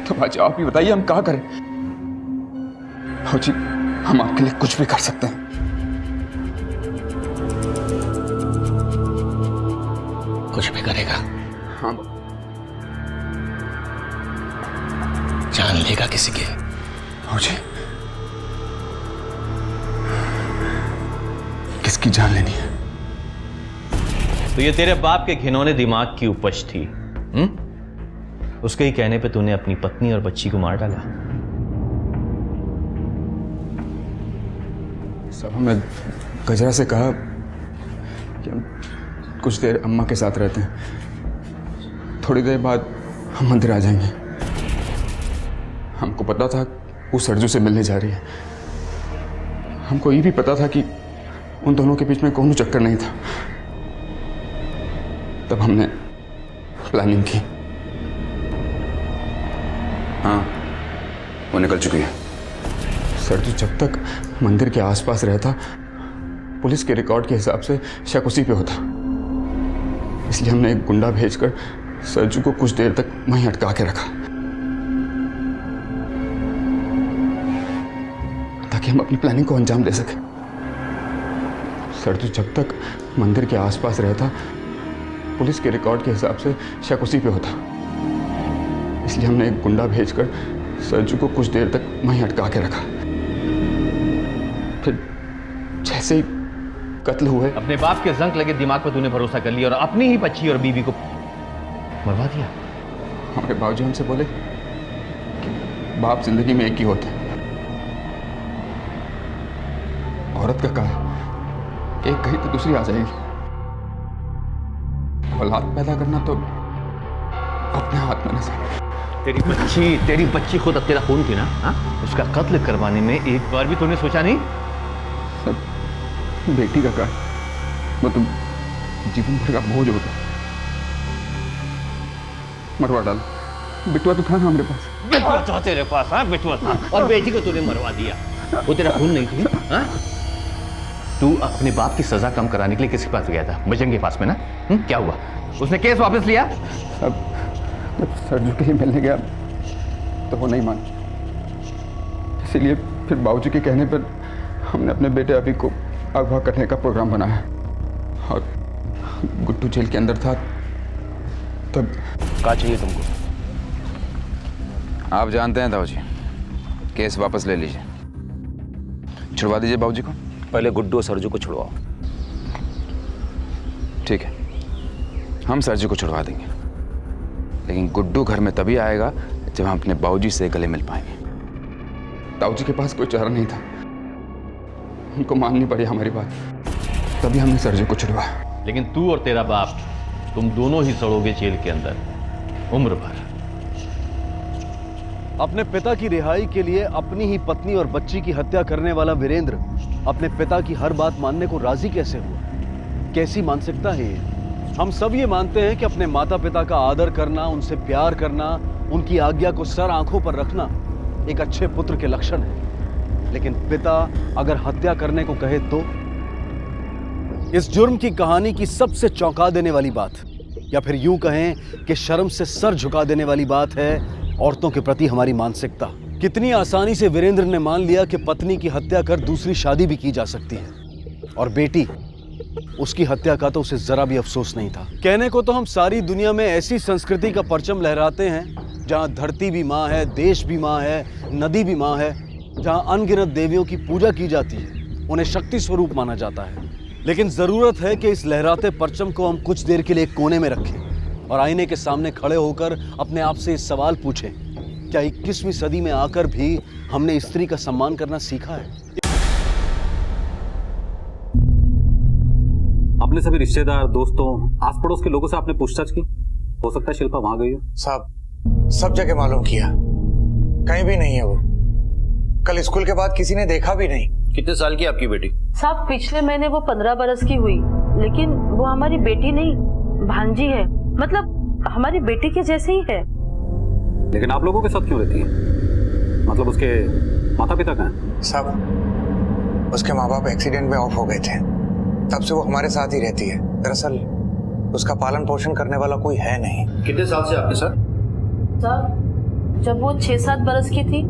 तो बाजी आप ही बताइए हम क्या करें? बाबूजी हम आपके लिए कुछ भी कर सकते हैं। कुछ भी करेगा? हाँ। जान लेगा किसी के? बाबूजी किसकी जान लेनी है? तो ये तेरे बाप के घिनौने दिमाग की उपज थी। उसके ही कहने पे तूने अपनी पत्नी और बच्ची को मार डाला। साहब हमने गजरा से कहा कि हम कुछ देर अम्मा के साथ रहते हैं, थोड़ी देर बाद हम मंदिर आ जाएंगे। हमको पता था वो सरजू से मिलने जा रही है। हमको ये भी पता था कि उन दोनों के बीच में कोई चक्कर नहीं था। तब हमने प्लानिंग की। हाँ, वो निकल चुकी है। सरजू जब तक मंदिर के आसपास रहता, पुलिस के रिकॉर्ड के हिसाब से शक उसी पे होता। इसलिए हमने एक गुंडा भेजकर सरजू को कुछ देर तक वहीं अटका के रखा, ताकि हम अपनी प्लानिंग को अंजाम दे सके। सरजू जब तक मंदिर के आसपास रहता, पुलिस के रिकॉर्ड के हिसाब से शक उसी पे होता। इसलिए हमने एक गुंडा भेजकर सरजू को कुछ देर तक वहीं अटका के रखा। फिर जैसे ही कत्ल हुए, अपने बाप के जंक लगे दिमाग पर तूने भरोसा कर लिया और अपनी ही बच्ची और बीवी को मरवा दिया। हमारे बाबूजी हमसे बोले कि बाप जिंदगी में एक ही होते हैं। औरत का काम एक कहीं तो दूसरी आ जाएगी। औलाद पैदा करना तो अपने हाथ में नहीं। तेरी बच्ची खुद अब तेरा खून थी ना? हाँ, उसका कत्ल करवाने में एक बार भी तूने सोचा नहीं? सब बेटी का काम, वो तो जीवन भर का बोझ होता। मरवा डाल। बिटुआ तो था ना हमारे पास। बिटुआ था तेरे पास? हाँ, बिटुआ था और बेटी को तूने मरवा दिया। वो तेरा खून नहीं थी? हाँ? तू अपने बाप की सजा कम कराने के लिए किसके पास गया था? बजरंग के पास में ना? क्या हुआ? उसने केस वापस लिया? अब सरजू के लिए मिलने गया तो वो नहीं मानी। इसीलिए फिर बाबूजी के कहने पर हमने अपने बेटे अभी को अगवा करने का प्रोग्राम बनाया। और गुड्डू जेल के अंदर था तब। क्या चाहिए तुमको? आप जानते हैं दाऊजी, केस वापस ले लीजिए, छुड़वा दीजिए बाबूजी को। पहले गुड्डू और सरजू को छुड़वाओ। ठीक है, हम सरजू को छुड़वा देंगे, लेकिन गुड्डू घर में तभी आएगा जब हम अपने बाबूजी से गले मिल पाएंगे। दाऊजी के पास कोई चारा नहीं था, उनको माननी पड़ी हमारी बात, तभी हमने सरजू को छुड़वाया। लेकिन तू और तेरा बाप, तुम दोनों ही सड़ोगे जेल के अंदर उम्र भर। अपने पिता की रिहाई के लिए अपनी ही पत्नी और बच्ची की हत्या करने वाला वीरेंद्र अपने पिता की हर बात मानने को राजी कैसे हुआ? कैसी मानसिकता है ये? हम सब ये मानते हैं कि अपने माता पिता का आदर करना, उनसे प्यार करना, उनकी आज्ञा को सर आंखों पर रखना एक अच्छे पुत्र के लक्षण है। लेकिन पिता अगर हत्या करने को कहे तो? इस जुर्म की कहानी की सबसे चौंका देने वाली बात, या फिर यूं कहें कि शर्म से सर झुका देने वाली बात है औरतों के प्रति हमारी मानसिकता। कितनी आसानी से वीरेंद्र ने मान लिया कि पत्नी की हत्या कर दूसरी शादी भी की जा सकती है, और बेटी, उसकी हत्या का तो उसे जरा भी अफसोस नहीं था। कहने को तो हम सारी दुनिया में ऐसी संस्कृति का परचम लहराते हैं जहां धरती भी माँ है, देश भी माँ है, नदी भी माँ है, जहां अनगिनत देवियों की पूजा की जाती है, उन्हें शक्ति स्वरूप माना जाता है। लेकिन जरूरत है कि इस लहराते परचम को हम कुछ देर के लिए कोने में रखें और आईने के सामने खड़े होकर अपने आप से इस सवाल पूछें, क्या 21वीं सदी में आकर भी हमने स्त्री का सम्मान करना सीखा है? अपने सभी रिश्तेदार, दोस्तों, आस पड़ोस के लोगों से आपने पूछताछ की? हो सकता है शिल्पा वहां गई हो। साहब, सब जगह मालूम किया, कहीं भी नहीं है वो। कल स्कूल के बाद किसी ने देखा भी नहीं। कितने साल की आपकी बेटी? साहब, पिछले महीने वो 15 बरस की हुई, लेकिन वो हमारी बेटी नहीं, भांजी है। मतलब हमारी बेटी के जैसे ही है। लेकिन आप लोगों के साथ क्यों रहती है? मतलब उसके माता पिता कहाँ हैं? साहब, उसके माँ बाप एक्सीडेंट में ऑफ हो गए थे, तब से वो हमारे साथ ही रहती है। दरअसल उसका पालन पोषण करने वाला कोई है नहीं। कितने साल से आपके साथ? साहब, जब वो 6-7 बरस की थी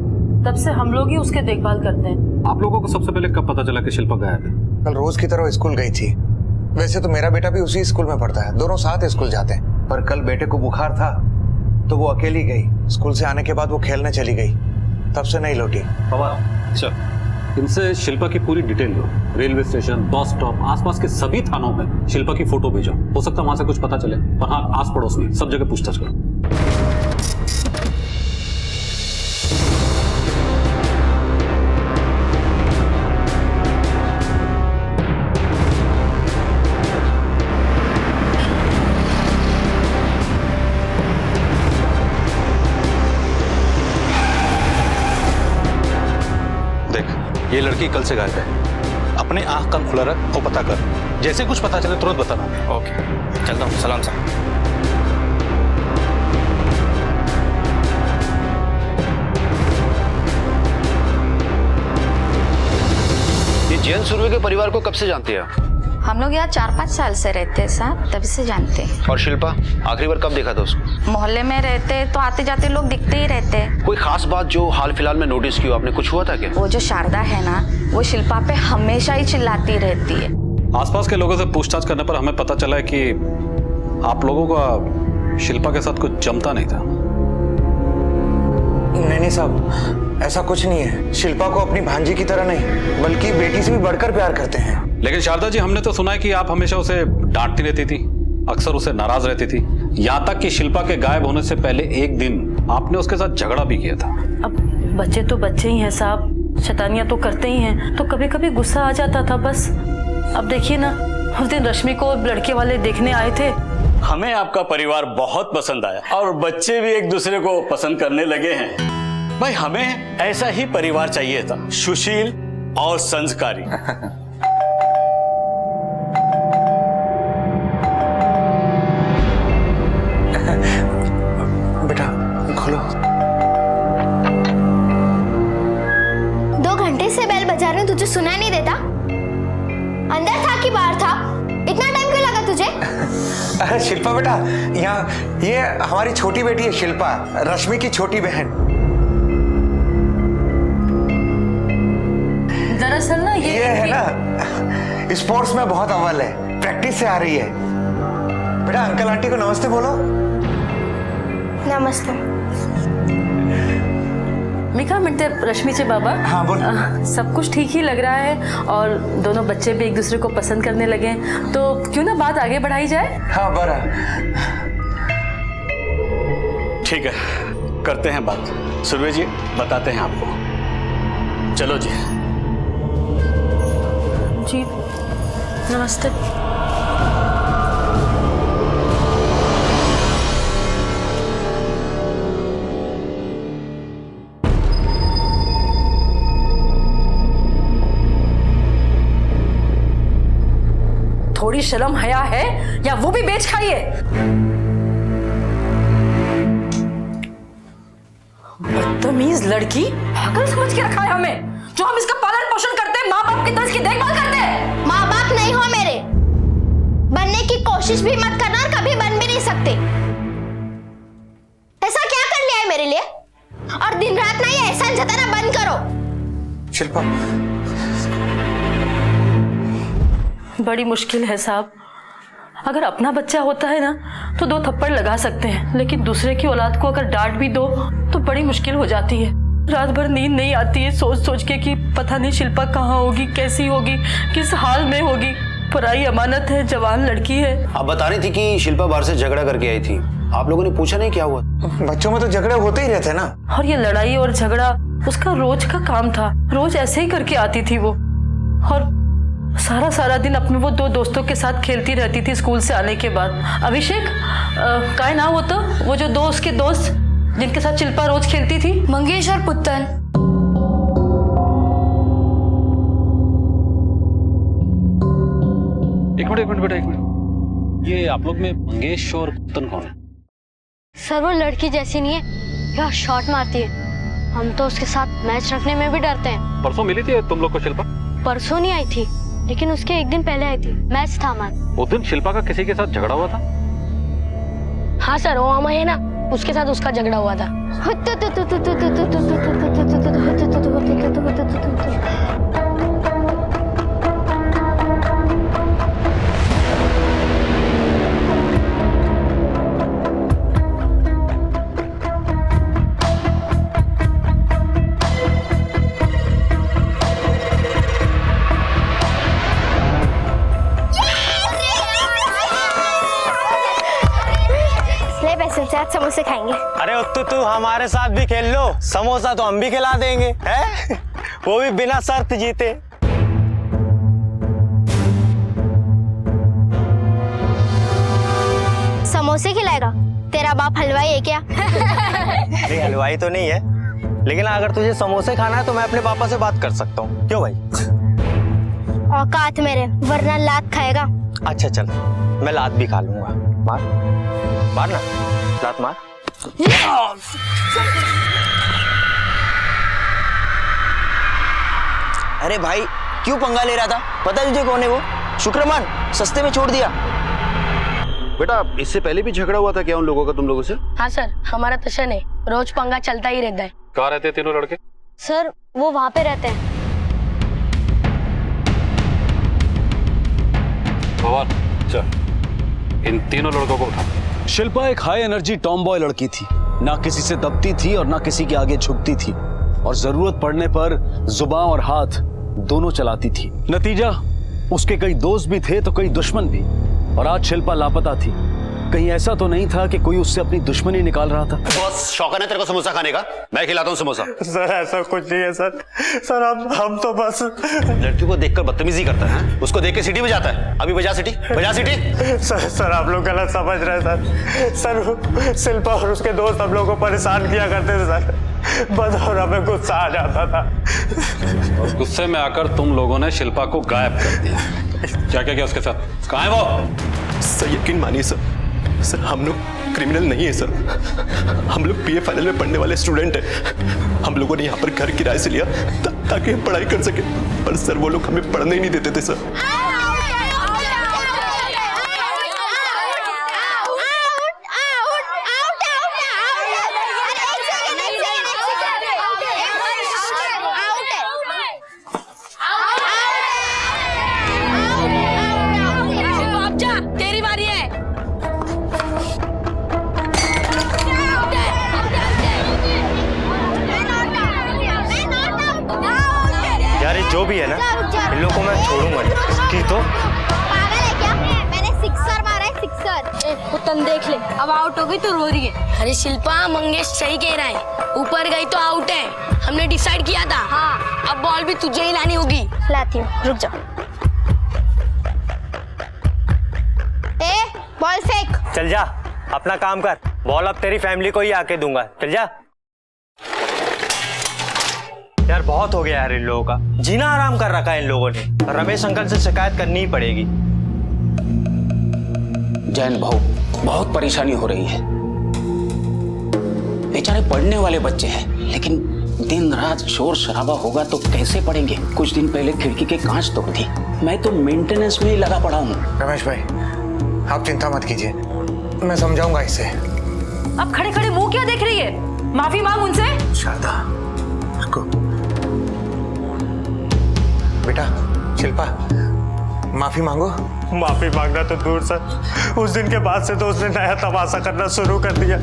तब से हम लोग ही उसके देखभाल करते हैं। आप लोगों को सबसे पहले कब पता चला कि शिल्पा गायब है? कल रोज की तरह स्कूल गई थी। वैसे तो मेरा बेटा भी उसी स्कूल में पढ़ता है, दोनों साथ स्कूल जाते हैं, पर कल बेटे को बुखार था तो वो अकेली गई। स्कूल से आने के बाद वो खेलने चली गई, तब से नहीं लौटी। अच्छा, इनसे शिल्पा की पूरी डिटेल लो। रेलवे स्टेशन, बस स्टॉप, आसपास के सभी थानों में शिल्पा की फोटो भेजो। हो सकता है वहां से कुछ पता चले। और हाँ, आस पड़ोस में सब जगह पूछताछ करो। ये लड़की कल से गायब है। अपने आंख कान खुला रख और पता कर, जैसे कुछ पता चले तुरंत बताना। ओके, चलता हूँ। सलाम साहब। ये जैन सुरवे के परिवार को कब से जानते हैं? हम लोग यहाँ 4-5 साल से रहते हैं साहब, तभी से जानते हैं। और शिल्पा, आखिरी बार कब देखा था उसको? मोहल्ले में रहते तो आते जाते लोग दिखते ही रहते हैं। कोई खास बात जो हाल फिलहाल में नोटिस की हो आपने, कुछ हुआ था क्या? वो जो शारदा है ना, वो शिल्पा पे हमेशा ही चिल्लाती रहती है। आसपास के लोगों से पूछताछ करने पर हमें पता चला है कि आप लोगों का शिल्पा के साथ कुछ जमता नहीं था। नहीं साहब, ऐसा कुछ नहीं है। शिल्पा को अपनी भांजी की तरह नहीं, बल्कि बेटी से भी बढ़कर प्यार करते हैं। लेकिन शारदा जी, हमने तो सुना है कि आप हमेशा उसे डांटती रहती थी, अक्सर उसे नाराज रहती थी, यहाँ तक कि शिल्पा के गायब होने से पहले एक दिन आपने उसके साथ झगड़ा भी किया था। अब बच्चे तो बच्चे ही हैं साहब, शैतानियां तो करते ही हैं, तो कभी कभी गुस्सा आ जाता था बस। अब देखिए ना, उस दिन रश्मि को लड़के वाले देखने आए थे। हमें आपका परिवार बहुत पसंद आया और बच्चे भी एक दूसरे को पसंद करने लगे हैं। भाई, हमें ऐसा ही परिवार चाहिए था, सुशील और संस्कारी। बेटा खोलो। 2 घंटे से बेल बजा रहे, तुझे सुनाई नहीं देता? अंदर था कि बाहर था? इतना टाइम क्यों लगा तुझे? अरे शिल्पा बेटा, यहाँ ये हमारी छोटी बेटी है शिल्पा, रश्मि की छोटी बहन। दरअसल ना ये है ना, स्पोर्ट्स में बहुत अव्वल है, प्रैक्टिस से आ रही है। बेटा अंकल आंटी को नमस्ते बोलो। नमस्ते। मिका मिनटे रश्मि से बाबा। हाँ बोल। सब कुछ ठीक ही लग रहा है और दोनों बच्चे भी एक दूसरे को पसंद करने लगे, तो क्यों ना बात आगे बढ़ाई जाए? हाँ बरा। ठीक है, करते हैं बात। सुरवे जी, बताते हैं आपको। चलो जी। जी नमस्ते। थोड़ी शर्म हया है या वो भी बेच खाई है? बदतमीज लड़की, पागल समझ के रखा है हमें, जो हम इसका पालन पोषण करते हैं, माँ बाप की तरह इसकी देखभाल करते हैं। माँ बाप नहीं हो मेरे, बनने की कोशिश भी मत करना और कभी बन भी नहीं सकते। ऐसा क्या कर लिया है मेरे लिए? और दिन रात ना ये एहसान जताना बंद करो। शिल्पा, बड़ी मुश्किल है साहब। अगर अपना बच्चा होता है ना तो 2 थप्पड़ लगा सकते हैं, लेकिन दूसरे की औलाद को अगर डांट भी दो तो बड़ी मुश्किल हो जाती है। रात भर नींद नहीं आती है सोच सोच के कि पता नहीं शिल्पा कहाँ होगी, कैसी होगी, किस हाल में होगी। पराई अमानत है, जवान लड़की है। आप बता रही थी कि शिल्पा बाहर से झगड़ा करके आई थी, आप लोगों ने पूछा नहीं क्या हुआ? बच्चों में तो झगड़े होते ही रहते ना। और ये लड़ाई और झगड़ा उसका रोज का काम था, रोज ऐसे ही करके आती थी वो। और सारा दिन अपने वो 2 दोस्तों के साथ खेलती रहती थी स्कूल से आने के बाद। अभिषेक काय नाम होता वो जो उसके दोस्त जिनके साथ शिल्पा रोज खेलती थी? मंगेश और पुत्तन। एक मिनट बेटा, एक मिनट। ये आप लोग में मंगेश और पुत्तन कौन है? सर वो लड़की जैसी नहीं है, क्या शॉट मारती है। हम तो उसके साथ मैच रखने में भी डरते हैं। परसों मिली थी तुम लोग को शिल्पा? परसों नहीं आई थी, लेकिन उसके एक दिन पहले आई थी, मैच था हमारा। उस दिन शिल्पा का किसी के साथ झगड़ा हुआ था? हाँ सर, वो अमय है ना, उसके साथ उसका झगड़ा हुआ था। समोसे खाएंगे। अरे तू हमारे साथ भी खेल लो, समोसा तो हम भी खिला देंगे, हैं? वो भी बिना शर्त जीते। समोसे खिलाएगा? तेरा बाप हलवाई है क्या? हलवाई तो नहीं है, लेकिन अगर तुझे समोसे खाना है तो मैं अपने पापा से बात कर सकता हूँ, क्यों भाई? औकात मेरे, वरना लात खाएगा। अच्छा चल, मैं लात भी खा लूंगा। मार मार ना, लात मार। अरे भाई क्यों पंगा ले रहा था? पता है तुझे कौन है वो? शुक्रमान, सस्ते में छोड़ दिया। बेटा इससे पहले भी झगड़ा हुआ था क्या उन लोगों का तुम लोगों से? हाँ सर, हमारा टशन है, रोज पंगा चलता ही रहता है। कहाँ रहते हैं तीनों लड़के? सर वो वहाँ पे रहते हैं। भगवान चल, इन तीनों लड़कों को उठा। शिल्पा एक हाई एनर्जी टॉम बॉय लड़की थी, ना किसी से दबती थी और ना किसी के आगे झुकती थी, और जरूरत पड़ने पर जुबान और हाथ दोनों चलाती थी। नतीजा, उसके कई दोस्त भी थे तो कई दुश्मन भी, और आज शिल्पा लापता थी। कहीं ऐसा तो नहीं था कि कोई उससे अपनी दुश्मनी निकाल रहा था? बॉस शौक है तेरे को समोसा खाने का? मैं खिलाता हूँ समोसा। सर ऐसा कुछ नहीं है सर। सर हम तो बस लड़की को देखकर बदतमीजी करता है, उसको देख के सीटी बजाता है। अभी बजा सीटी, बजा सीटी। सर आप लोग गलत समझ रहे हैं सर। शिल्पा और उसके दोस्त हम लोग को परेशान किया करते थे सर, बस और हमें गुस्सा आ जाता था। और गुस्से में आकर तुम लोगों ने शिल्पा को गायब कर दिया। क्या क्या किया उसके साथ? कहाँ है वो? सर यकीन मानिए सर, हम लोग क्रिमिनल नहीं है सर। हम लोग बीए फाइनल में पढ़ने वाले स्टूडेंट हैं। हम लोगों ने यहाँ पर घर किराए से लिया ताकि हम पढ़ाई कर सके, पर सर वो लोग हमें पढ़ने ही नहीं देते थे सर। जो भी है ना, इन लोगों को मैं छोड़ूंगा नहीं। की तो पागल है क्या? मैंने सिक्सर मारा है, सिक्सर। पुतन देख ले, अब आउट हो गई तो रो रही है। अरे शिल्पा, मंगेश सही कह रहा है, ऊपर गई तो आउट है। हमने डिसाइड किया था। हाँ, अब बॉल भी तुझे ही लानी होगी। लाती हूँ, रुक जा। बॉल फेंक। चल जा, अपना काम कर। बॉल अब तेरी फैमिली को ही आके दूंगा, चल जा। यार बहुत हो गया यार इन लोगों का, जीना आराम कर रखा है इन लोगों ने। रमेश अंकल से शिकायत करनी ही पड़ेगी। जैन भाऊ, बहुत परेशानी हो रही है। बेचारे पढ़ने वाले बच्चे हैं, लेकिन दिन रात शोर शराबा होगा तो कैसे पढ़ेंगे? कुछ दिन पहले खिड़की के कांच तोड़ दी। मैं तो मेंटेनेंस में ही लगा पड़ा हूँ। रमेश भाई आप चिंता मत कीजिए, मैं समझाऊंगा इसे। अब खड़े खड़े मुंह क्या देख रही है? माफी मांग उनसे। शारदा रुको। बेटा शिल्पा माफी मांगो। माफी मांगना तो दूर सर, उस दिन के बाद से तो उसने नया तमाशा करना शुरू कर दिया।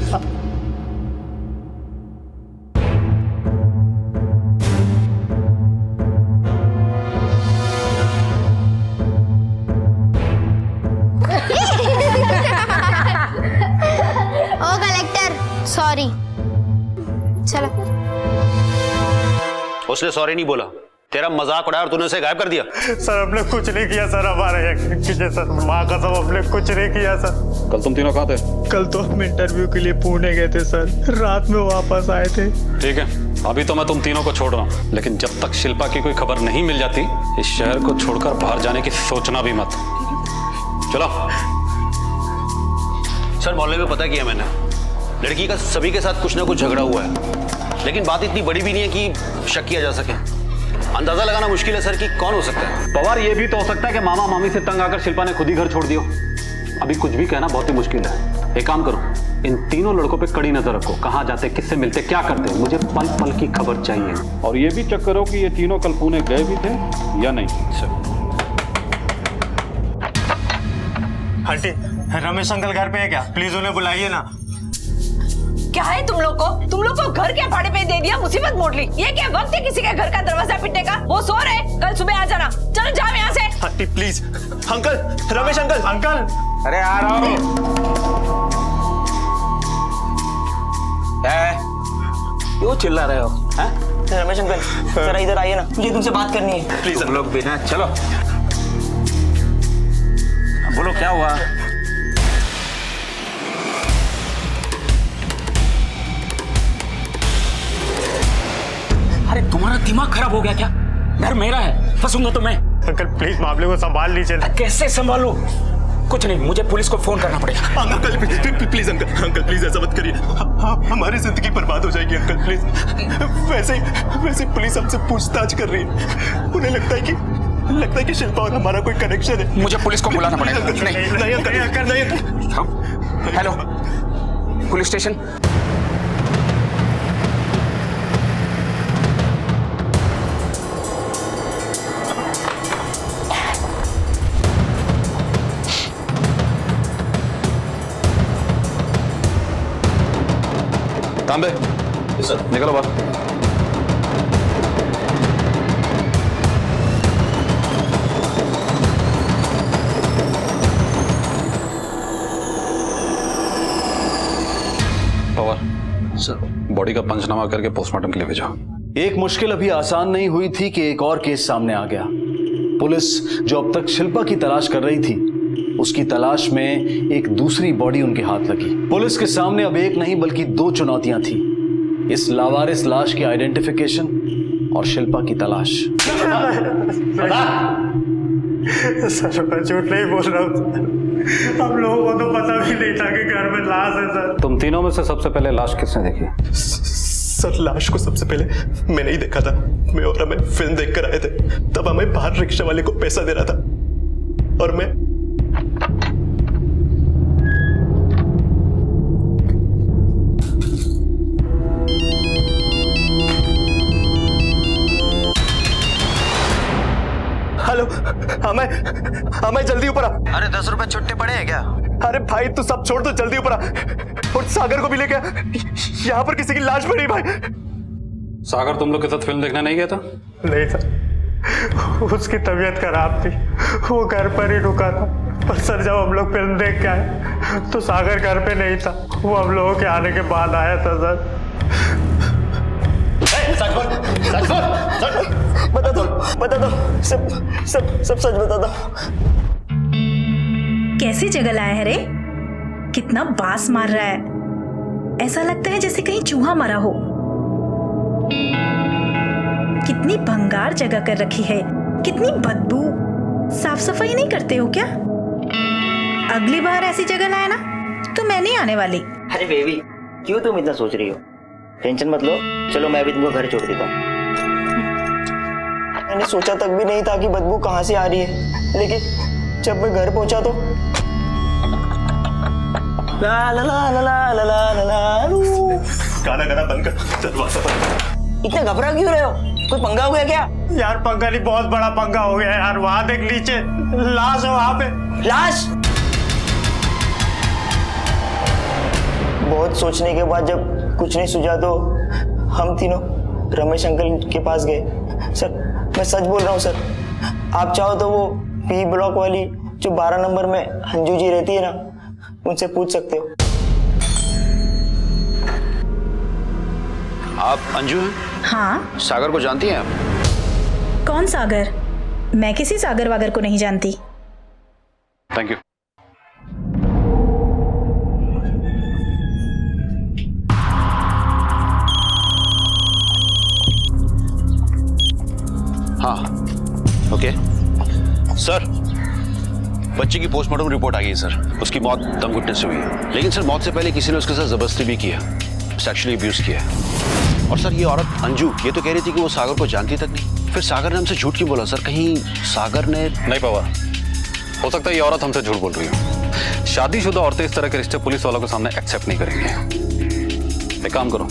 ओ कलेक्टर सॉरी। चलो। उसने सॉरी नहीं बोला, तेरा मजाक उड़ाया और तूने उसे गायब कर दिया। सर हमने कुछ नहीं किया सर, हमारे यकीन कीजिए सर, माँ कसम हमने कुछ नहीं किया सर। कल तुम तीनों कहाँ थे? कल तो हम इंटरव्यू के लिए पुणे गए थे सर, रात में वापस आए थे। ठीक है, अभी तो मैं तुम तीनों को छोड़ रहा हूँ, लेकिन जब तक शिल्पा की कोई खबर नहीं मिल जाती, इस शहर को छोड़कर बाहर जाने की सोचना भी मत। चलो। सर मोहल्ले में पता किया मैंने, लड़की का सभी के साथ कुछ ना कुछ झगड़ा हुआ है, लेकिन बात इतनी बड़ी भी नहीं है कि शक किया जा सके। अंदाजा लगाना मुश्किल है सर कि कौन हो सकता है। पवार, ये भी तो हो सकता है कि मामा मामी से तंग आकर शिल्पा ने खुद ही घर छोड़ दिया। अभी कुछ भी कहना बहुत ही मुश्किल है। एक काम करो, इन तीनों लड़कों पे कड़ी नजर रखो, कहाँ जाते, किससे मिलते, क्या करते, मुझे पल पल की खबर चाहिए। और ये भी चेक करो कि ये तीनों कल पुणे गए भी थे या नहीं। आंटी रमेश अंकल घर पे है क्या? प्लीज उन्हें बुलाइए ना। क्या है तुम लोग को घर क्या भाड़े पे दे दिया, मुसीबत मोड़ ली। ये क्या वक्त है किसी के घर का दरवाजा पीटने का? वो सो रहे, कल सुबह आ जाना। चलो जाओ यहाँ से। Aunty please. Uncle, Ramesh uncle. Uncle अरे आ रहा हूँ। क्यों चिल्ला रहे हो? रमेश अंकल जरा इधर आइए ना, मुझे तुमसे बात करनी है। प्लीज। तुम लोग बिना, चलो बोलो क्या हुआ? अरे तुम्हारा दिमाग खराब हो गया क्या? घर मेरा है, फंसूंगा तो मैं। अंकल प्लीज मामले को संभाल लीजिए। कैसे संभालूं? कुछ नहीं, मुझे पुलिस को फोन करना पड़ेगा। अंकल प्लीज अंकल प्लीज ऐसा मत करिए, हमारी जिंदगी बर्बाद हो जाएगी अंकल प्लीज। वैसे पुलिस हमसे पूछताछ कर रही है, उन्हें लगता है कि शिल्पा और हमारा कोई कनेक्शन है। मुझे पुलिस को बुलाना पड़ेगा। नहीं अंकल। Hello, police station. तांबे निकलो बाहर। पवार सर, बॉडी का पंचनामा करके पोस्टमार्टम के लिए भेजो। एक मुश्किल अभी आसान नहीं हुई थी कि एक और केस सामने आ गया। पुलिस जो अब तक शिल्पा की तलाश कर रही थी, उसकी तलाश में एक दूसरी बॉडी उनके हाथ लगी। पुलिस के सामने अब एक नहीं बल्कि दो चुनौतियां थी, इस लावारिस लाश की आइडेंटिफिकेशन और शिल्पा की तलाश। सर मैं झूठ नहीं बोल रहा हूँ, हम लोगों को तो पता भी नहीं था कि घर में लाश है सर। तुम तीनों में से सबसे पहले लाश किसने देखी? सर लाश को सबसे पहले मैंने ही देखा था। मैं और हमें फिल्म देखकर आए थे, तब हमें बाहर रिक्शा वाले को पैसा दे रहा था और मैं हेलो, हमें जल्दी ऊपर आ। अरे 10 रुपए छुट्टे पड़े हैं क्या? अरे भाई तू सब छोड़, तो जल्दी ऊपर आ और सागर को भी लेके आ। यहाँ पर किसी की लाश पड़ी भाई। सागर तुम लोग के साथ फिल्म देखने नहीं गया था? नहीं सर, उसकी तबीयत खराब थी, वो घर पर ही रुका था। पर सर जब हम लोग फिल्म देख के आए तो सागर घर पे नहीं था, वो हम लोगों के आने के बाद आया था सर। बता दो सब सच बता दो। कैसी जगह लाया है रे? कितना बास मार रहा है, ऐसा लगता है जैसे कहीं चूहा मरा हो। कितनी भंगार जगह कर रखी है, कितनी बदबू। साफ सफाई नहीं करते हो क्या? अगली बार ऐसी जगह लाया ना तो मैं नहीं आने वाली। अरे बेबी, क्यों तुम इतना सोच रही हो? टेंशन मत लो, चलो मैं भी तुमको घर छोड़ देता हूँ। मैंने सोचा तक भी नहीं था कि बदबू कहाँ से आ रही है, लेकिन जब मैं घर पहुंचा तो ला ला ला ला ला ला ला ला। गाना बंद कर, दरवाजा बंद। इतने घबरा क्यों रहे हो? कोई पंगा हो गया क्या? यार पंगा नहीं, बहुत बड़ा पंगा हो गया यार। वहां देख नीचे लाश है, वहां पे लाश। बहुत सोचने के बाद जब कुछ नहीं सूझा तो हम तीनों रमेश अंकल के पास गए। सर मैं सच बोल रहा हूँ सर, आप चाहो तो वो पी ब्लॉक वाली जो 12 नंबर में अंजू जी रहती है ना, उनसे पूछ सकते हो। आप अंजू हैं? हाँ। सागर को जानती हैं आप? कौन सागर? मैं किसी सागर वागर को नहीं जानती। Thank you. हाँ ओके सर, बच्चे की पोस्टमार्टम रिपोर्ट आ गई है सर। उसकी मौत दम घुटने से हुई है, लेकिन सर मौत से पहले किसी ने उसके साथ जबरदस्ती भी किया, सेक्सुअली अब्यूज किया। और सर ये औरत अंजू ये तो कह रही थी कि वो सागर को जानती तक नहीं। फिर सागर ने हमसे झूठ क्यों बोला सर? कहीं सागर ने नहीं पवा, हो सकता है ये औरत हमसे झूठ बोल रही हो। शादीशुदा औरतें इस तरह के रिश्ते पुलिस वालों के सामने एक्सेप्ट नहीं करेंगे। एक काम करो,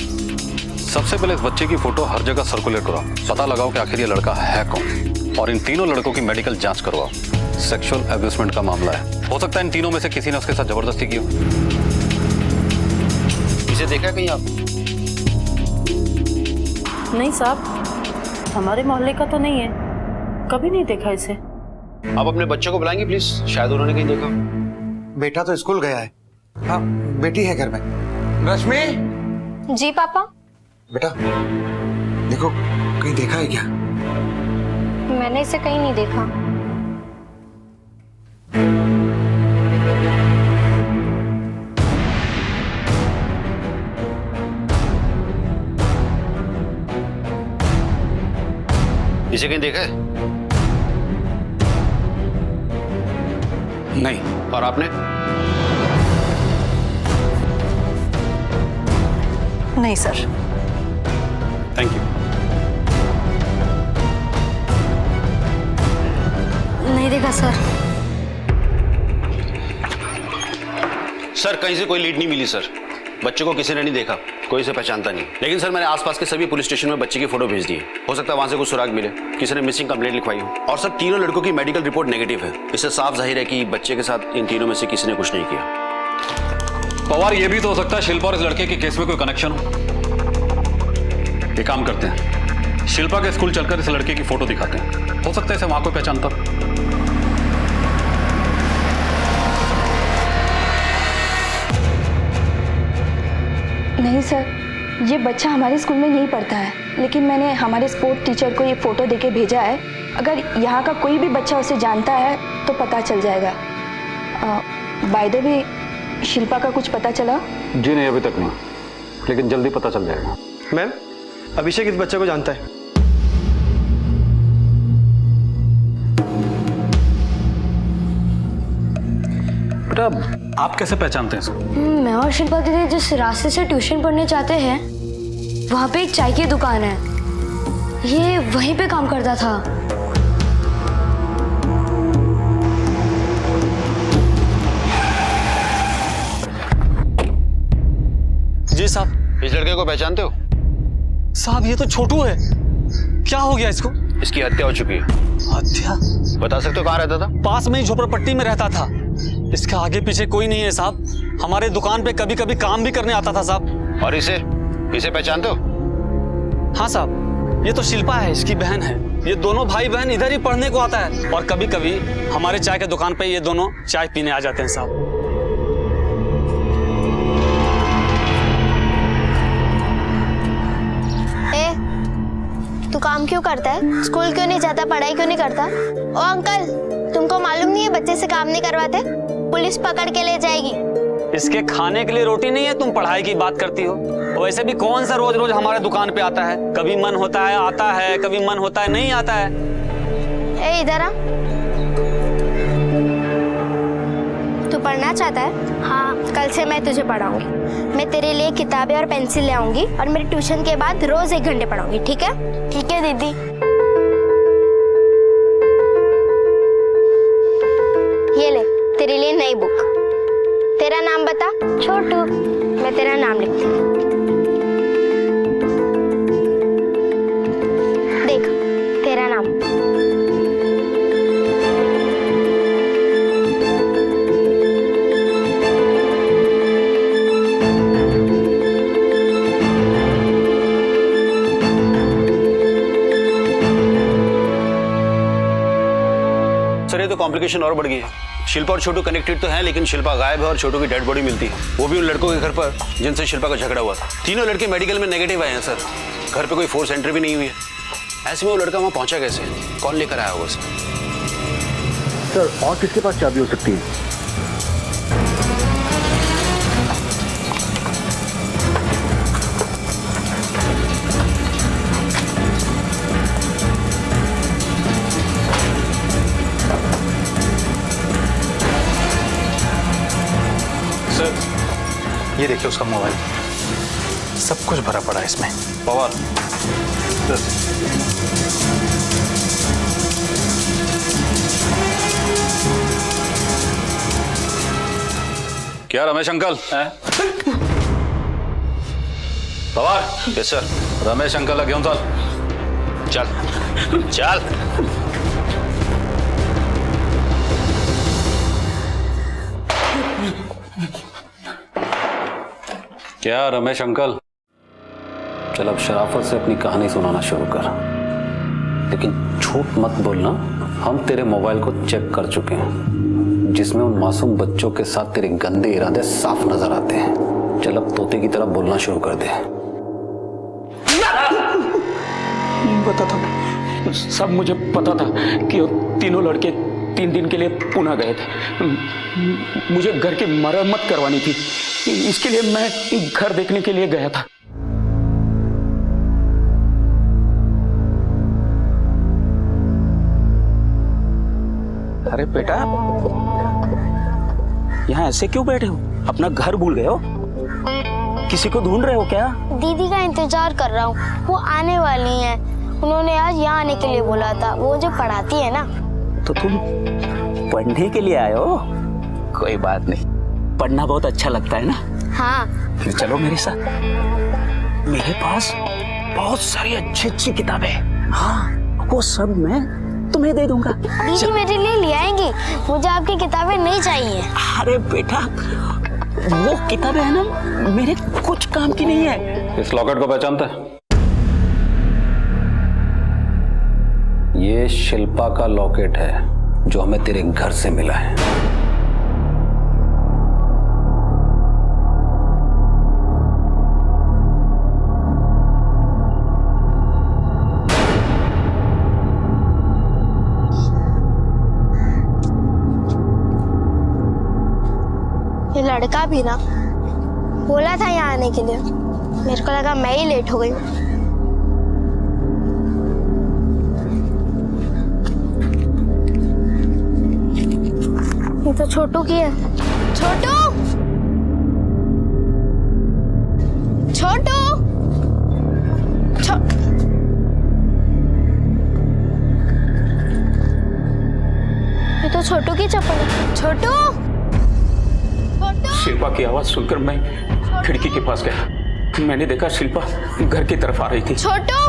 सबसे पहले इस बच्चे की फोटो हर जगह सर्कुलेट करो, पता लगाओ कि आखिर ये लड़का है कौन, और इन तीनों लड़कों की मेडिकल जांच करवाओ। सेक्सुअल अब्यूजमेंट का मामला है, हो सकता है इन तीनों में से किसी ने उसके साथ जबरदस्ती की हो। इसे देखा कहीं आप? नहीं साहब, हमारे मोहल्ले का तो नहीं है, कभी नहीं देखा इसे। आप अपने बच्चे को बुलाएंगे प्लीज, शायद उन्होंने कहीं देखा। बेटा तो स्कूल गया है। हाँ बेटी है घर में। रश्मि। जी पापा। बेटा देखो, कहीं देखा है क्या? मैंने इसे कहीं नहीं देखा। इसे कहीं देखा है? नहीं। और आपने? नहीं सर। Thank you. नहीं देखा सर। सर कहीं से कोई लीड नहीं मिली सर। बच्चे को किसी ने नहीं देखा, कोई इसे पहचानता नहीं। लेकिन सर मैंने आसपास के सभी पुलिस स्टेशन में बच्चे की फोटो भेज दी है। हो सकता है वहां से कुछ सुराग मिले, किसी ने मिसिंग कंप्लेंट लिखवाई हो। और सर तीनों लड़कों की मेडिकल रिपोर्ट नेगेटिव है। इससे साफ जाहिर है कि बच्चे के साथ इन तीनों में से किसी ने कुछ नहीं किया। पवार, ये भी तो हो सकता है शिल्पा और इस लड़के के केस में कोई कनेक्शन हो। एक काम करते हैं, शिल्पा के स्कूल चलकर इस लड़के की फोटो दिखाते हैं, हो सकता है इसे वहां कोई पहचानता। नहीं सर, ये बच्चा हमारे स्कूल में नहीं पढ़ता है, लेकिन मैंने हमारे स्पोर्ट टीचर को ये फोटो देके भेजा है। अगर यहाँ का कोई भी बच्चा उसे जानता है तो पता चल जाएगा। बाय द वे, शिल्पा का कुछ पता चला? जी नहीं, अभी तक नहीं, लेकिन जल्दी पता चल जाएगा। मैम, अभिषेक इस बच्चे को जानता है। बेटा, आप कैसे पहचानते हैं इसको? मैं और शिल्पा दीदी जिस रास्ते से ट्यूशन पढ़ने जाते हैं, वहाँ पे एक चाय की दुकान है। ये वहीं पे काम करता था। जी साहब। इस लड़के को पहचानते हो? साहब ये तो छोटू है। क्या हो गया इसको? इसकी हत्या हो चुकी है। हत्या? बता सकते हो कहाँ रहता था? पास में ही झोपड़पट्टी में रहता था। इसके आगे पीछे कोई नहीं है साहब। हमारे दुकान पे कभी कभी काम भी करने आता था साहब। और इसे पहचानते हो? हाँ साहब, ये तो शिल्पा है, इसकी बहन है। ये दोनों भाई बहन इधर ही पढ़ने को आता है और कभी कभी हमारे चाय के दुकान पे ये दोनों चाय पीने आ जाते हैं साहब। तू काम क्यों करता है? स्कूल क्यों नहीं जाता? पढ़ाई क्यों नहीं करता? ओ अंकल, तुमको मालूम नहीं है बच्चे से काम नहीं करवाते? पुलिस पकड़ के ले जाएगी। इसके खाने के लिए रोटी नहीं है, तुम पढ़ाई की बात करती हो। वैसे भी कौन सा रोज रोज हमारे दुकान पे आता है? कभी मन होता है आता है, कभी मन होता है नहीं आता है। ए इधर आ। तू पढ़ना चाहता है? हाँ, कल से मैं तुझे पढ़ाऊंगी। मैं तेरे लिए किताबें और पेंसिल ले आऊंगी और मेरे ट्यूशन के बाद रोज 1 घंटे पढ़ाऊंगी, ठीक है? ठीक है दीदी। ये ले तेरे लिए नई बुक। तेरा नाम बता। छोटू। मैं तेरा नाम लिखती हूँ। देख, तेरा नाम। सर ये तो कॉम्प्लिकेशन और बढ़ गई है। शिल्पा और छोटू कनेक्टेड तो हैं, लेकिन शिल्पा गायब है और छोटू की डेड बॉडी मिलती है, वो भी उन लड़कों के घर पर जिनसे शिल्पा का झगड़ा हुआ था। तीनों लड़के मेडिकल में नेगेटिव आए हैं सर। घर पे कोई फोर्स एंट्री भी नहीं हुई है। ऐसे में वो लड़का वहां पहुंचा कैसे? कौन लेकर आया होगा उसे? सर और किसके पास चाबी हो सकती है? ये देखिए उसका मोबाइल, सब कुछ भरा पड़ा है इसमें। पवार, क्या Ramesh uncle? Pawar. Yes sir. Ramesh uncle घेऊन चल। चल चल। क्या रमेश अंकल? चल अब शराफत से अपनी कहानी सुनाना शुरू कर, लेकिन झूठ मत बोलना। हम तेरे मोबाइल को चेक कर चुके हैं, जिसमें उन मासूम बच्चों के साथ तेरे गंदे इरादे साफ नजर आते हैं। चल अब तोते की तरह बोलना शुरू कर दे। पता था सब, मुझे पता था कि वो तीनों लड़के 3 दिन के लिए पुणे गए थे। मुझे घर की मरम्मत करवानी थी, इसके लिए मैं घर देखने के लिए गया था। अरे बेटा, यहाँ ऐसे क्यों बैठे हो? अपना घर भूल गए हो? किसी को ढूंढ रहे हो क्या? दीदी का इंतजार कर रहा हूँ, वो आने वाली हैं। उन्होंने आज यहाँ आने के लिए बोला था, वो जो पढ़ाती है ना। तो तुम पढ़ने के लिए आए हो? कोई बात नहीं, पढ़ना बहुत अच्छा लगता है ना? हाँ। फिर चलो मेरे साथ। मेरे पास बहुत सारी अच्छी अच्छी किताबें हैं। हाँ, वो सब मैं तुम्हें दे दूंगा। दीदी मेरे लिए ले आएंगी, मुझे आपकी किताबें नहीं चाहिए। अरे बेटा, वो किताबें है ना, मेरे कुछ काम की नहीं है। इस लॉकेट को पहचानता है? ये शिल्पा का लॉकेट है जो हमें तेरे घर से मिला है। ये लड़का भी ना बोला था यहाँ आने के लिए, मेरे को लगा मैं ही लेट हो गई। ये तो छोटू की है। छोटू, छोटू, ये तो छोटू की चप्पल है। छोटू, शिल्पा की आवाज सुनकर मैं खिड़की के पास गया। मैंने देखा शिल्पा घर की तरफ आ रही थी। छोटू,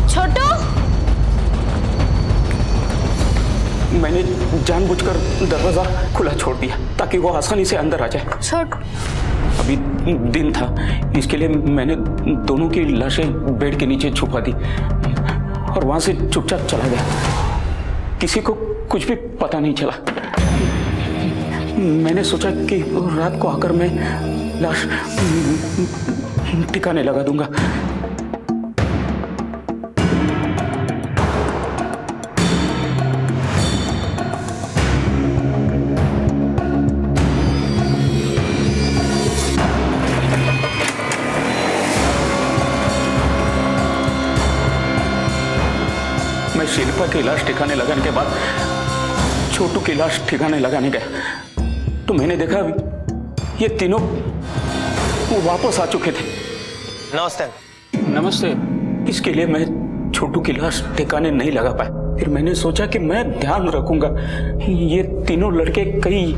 छोटू, मैंने जानबूझकर दरवाजा खुला छोड़ दिया ताकि वो आसानी से अंदर आ जाए। छोटू, अभी दिन था, इसके लिए मैंने दोनों की लाशें बेड के नीचे छुपा दी और वहां से चुपचाप चला गया। किसी को कुछ भी पता नहीं चला। मैंने सोचा कि रात को आकर मैं लाश ठिकाने लगा दूंगा। मैं शिल्पा की लाश ठिकाने लगाने के बाद छोटू की लाश ठिकाने लगाने गया तो मैंने देखा ये तीनों वो वापस आ चुके थे। नमस्ते। नमस्ते। इसके लिए मैं छोटू की लाश ठिकाने नहीं लगा पाया। फिर मैंने सोचा कि मैं ध्यान रखूंगा। ये तीनों लड़के कहीं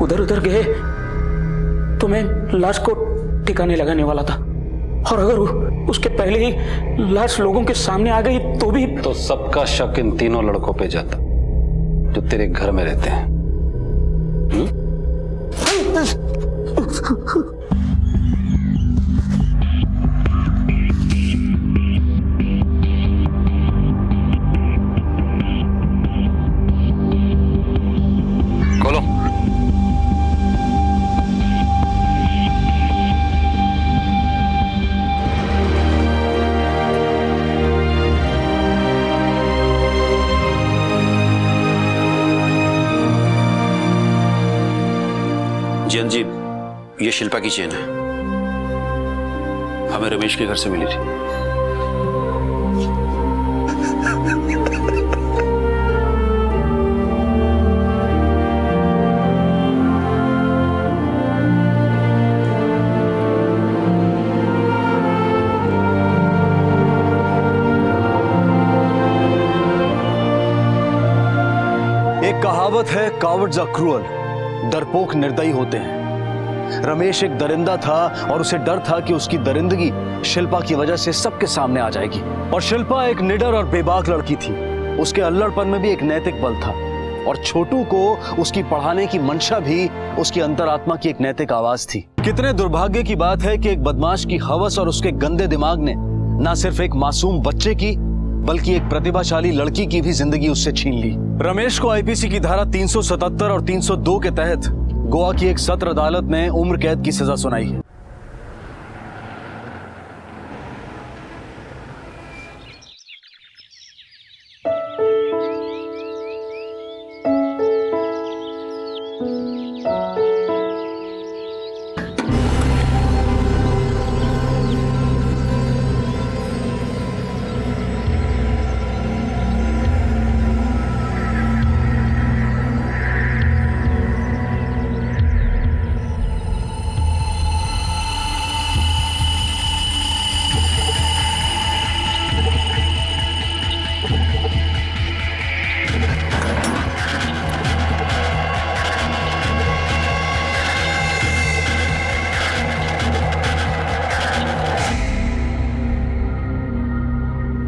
उधर उधर गए तो मैं लाश को ठिकाने लगाने वाला था, और अगर उसके पहले ही लाश लोगों के सामने आ गई तो भी। तो सबका शक इन तीनों लड़कों पे जाता जो तेरे घर में रहते हैं। खोलो। जैन जी, ये शिल्पा की चेन है, हमें रमेश के घर से मिली थी। एक कहावत है, कावर्ड्स आर क्रूअल, डरपोक निर्दयी होते हैं। रमेश एक दरिंदा था और उसे डर था कि उसकी दरिंदगी शिल्पा की वजह से सबके सामने आ जाएगी। और शिल्पा एक निडर और बेबाक लड़की थी। उसके अल्लड़पन में भी एक नैतिक बल था, और छोटू को उसकी पढ़ाने की मंशा भी उसकी अंतरात्मा की एक नैतिक आवाज थी। कितने दुर्भाग्य की बात है कि एक बदमाश की हवस और उसके गंदे दिमाग ने न सिर्फ एक मासूम बच्चे की बल्कि एक प्रतिभाशाली लड़की की भी जिंदगी उससे छीन ली। रमेश को आईपीसी की धारा 377 और 302 के तहत गोवा की एक सत्र अदालत ने उम्र कैद की सजा सुनाई है।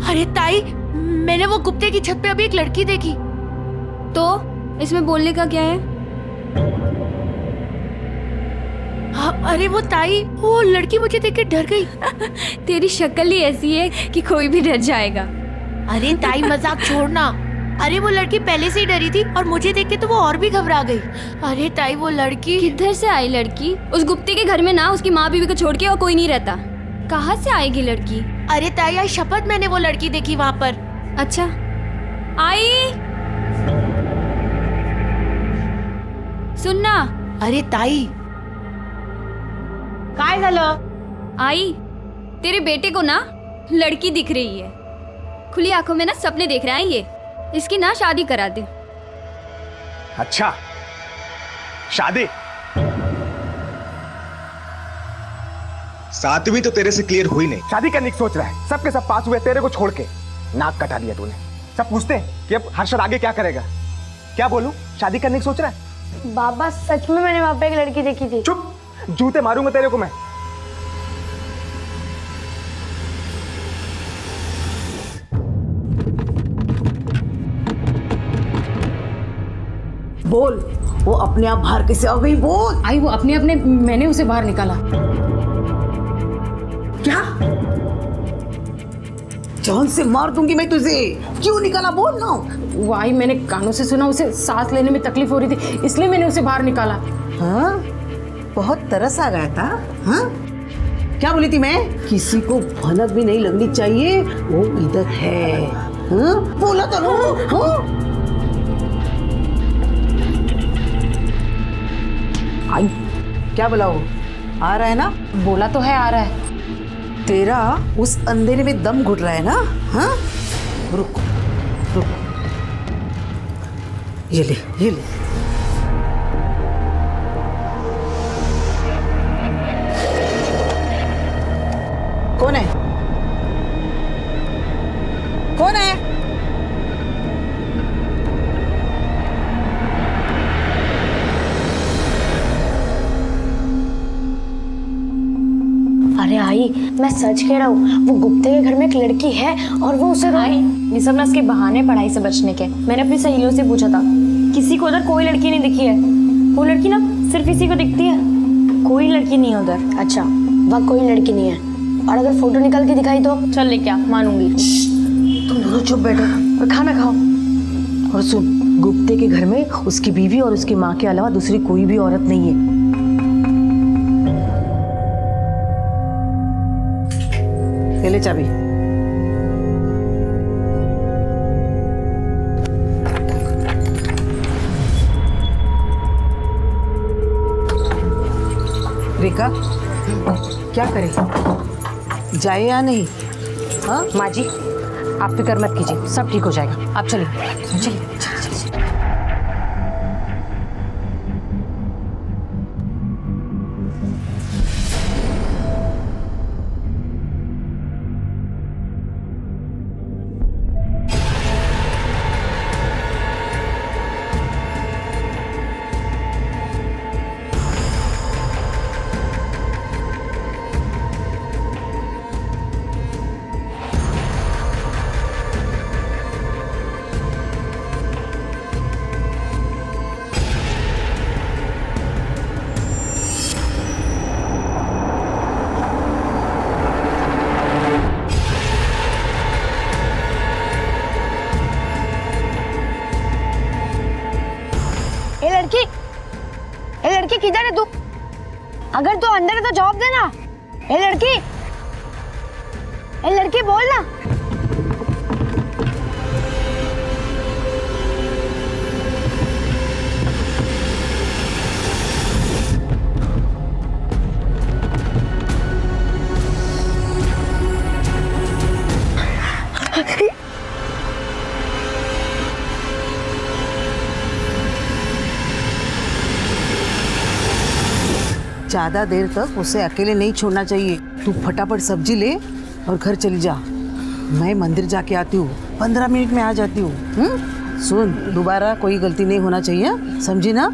अरे ताई, मैंने वो गुप्ते की छत पे अभी एक लड़की देखी। तो इसमें बोलने का क्या है? अरे वो ताई, वो लड़की मुझे देख के डर गई। तेरी शक्ल ही ऐसी है कि कोई भी डर जाएगा। अरे ताई मजाक छोड़ना। अरे वो लड़की पहले से ही डरी थी और मुझे देख के तो वो और भी घबरा गई। अरे ताई वो लड़की किधर से आई लड़की? उस गुप्ते के घर में ना उसकी माँ बीवी को छोड़ के और कोई नहीं रहता। कहाँ से आएगी लड़की? अरे ताई आई शपथ, मैंने वो लड़की देखी वहाँ पर। अच्छा आई सुनना। अरे ताई काय झालं? आई तेरे बेटे को ना लड़की दिख रही है। खुली आंखों में ना सपने देख रहा है ये। इसकी ना शादी करा दे। अच्छा शादी? सातवीं तो तेरे से क्लियर हुई नहीं। शादी करने की सोच रहा है। सबके सब पास हुए, तेरे को छोड़ के नाक कटा दिया तूने। सब पूछते हैं कि अब हर्षद आगे क्या करेगा। क्या बोलूं? शादी करने की सोच रहा है? बाबा सच में मैंने वहाँ पे एक लड़की देखी थी। चुप, जूते मारूंगा तेरे को मैं। बोल, वो अपने आप बाहर कैसे आ गई? बोल। आई वो अपने अपने, मैंने उसे बाहर निकाला। क्या? जान से मार दूंगी मैं तुझे। क्यों निकाला? बोल ना। वो आई, मैंने कानों से सुना उसे सांस लेने में तकलीफ हो रही थी, इसलिए मैंने उसे बाहर निकाला। हाँ? बहुत तरस आ गया था। हाँ? क्या बोली थी मैं? किसी को भनक भी नहीं लगनी चाहिए, वो इधर है। हाँ? बोला तो ना। हाँ? आई, क्या बोला वो? आ रहा है ना? बोला तो है आ रहा है। तेरा उस अंधेरे में दम घुट रहा है ना? हाँ? रुक रुक, ये ले ये ले। कौन है? कौन है? अरे आई, मैं सच कह रहा हूँ, वो गुप्ते के घर में एक लड़की है और वो उसे आई, ये सब ना उसके बहाने पढ़ाई से बचने के। मैंने अपनी सहेलियों से पूछा था, किसी को उधर कोई लड़की नहीं दिखी है। वो लड़की ना सिर्फ इसी को दिखती है, कोई लड़की नहीं है उधर। अच्छा, वहाँ कोई लड़की नहीं है। और अगर फोटो निकाल के दिखाई तो? चल ले, क्या मानूंगी। तुम दोनों चुप बैठो और खाना खाओ। और सुन, गुप्ते के घर में उसकी बीवी और उसकी माँ के अलावा दूसरी कोई भी औरत नहीं है। ले चाबी। रेखा, क्या करे? जाए या नहीं? हाँ माँ जी, आप फिक्र मत कीजिए, सब ठीक हो जाएगा। आप चलिए चलिए। लड़की किधर है तू? अगर तू अंदर है तो जवाब देना। लड़की बोल ना। ज्यादा देर तक उसे अकेले नहीं छोड़ना चाहिए। तू फटाफट सब्जी ले और घर चली जा। मैं मंदिर जाके आती हूँ, 15 मिनट में आ जाती हूँ। सुन, दोबारा कोई गलती नहीं होना चाहिए, समझी ना?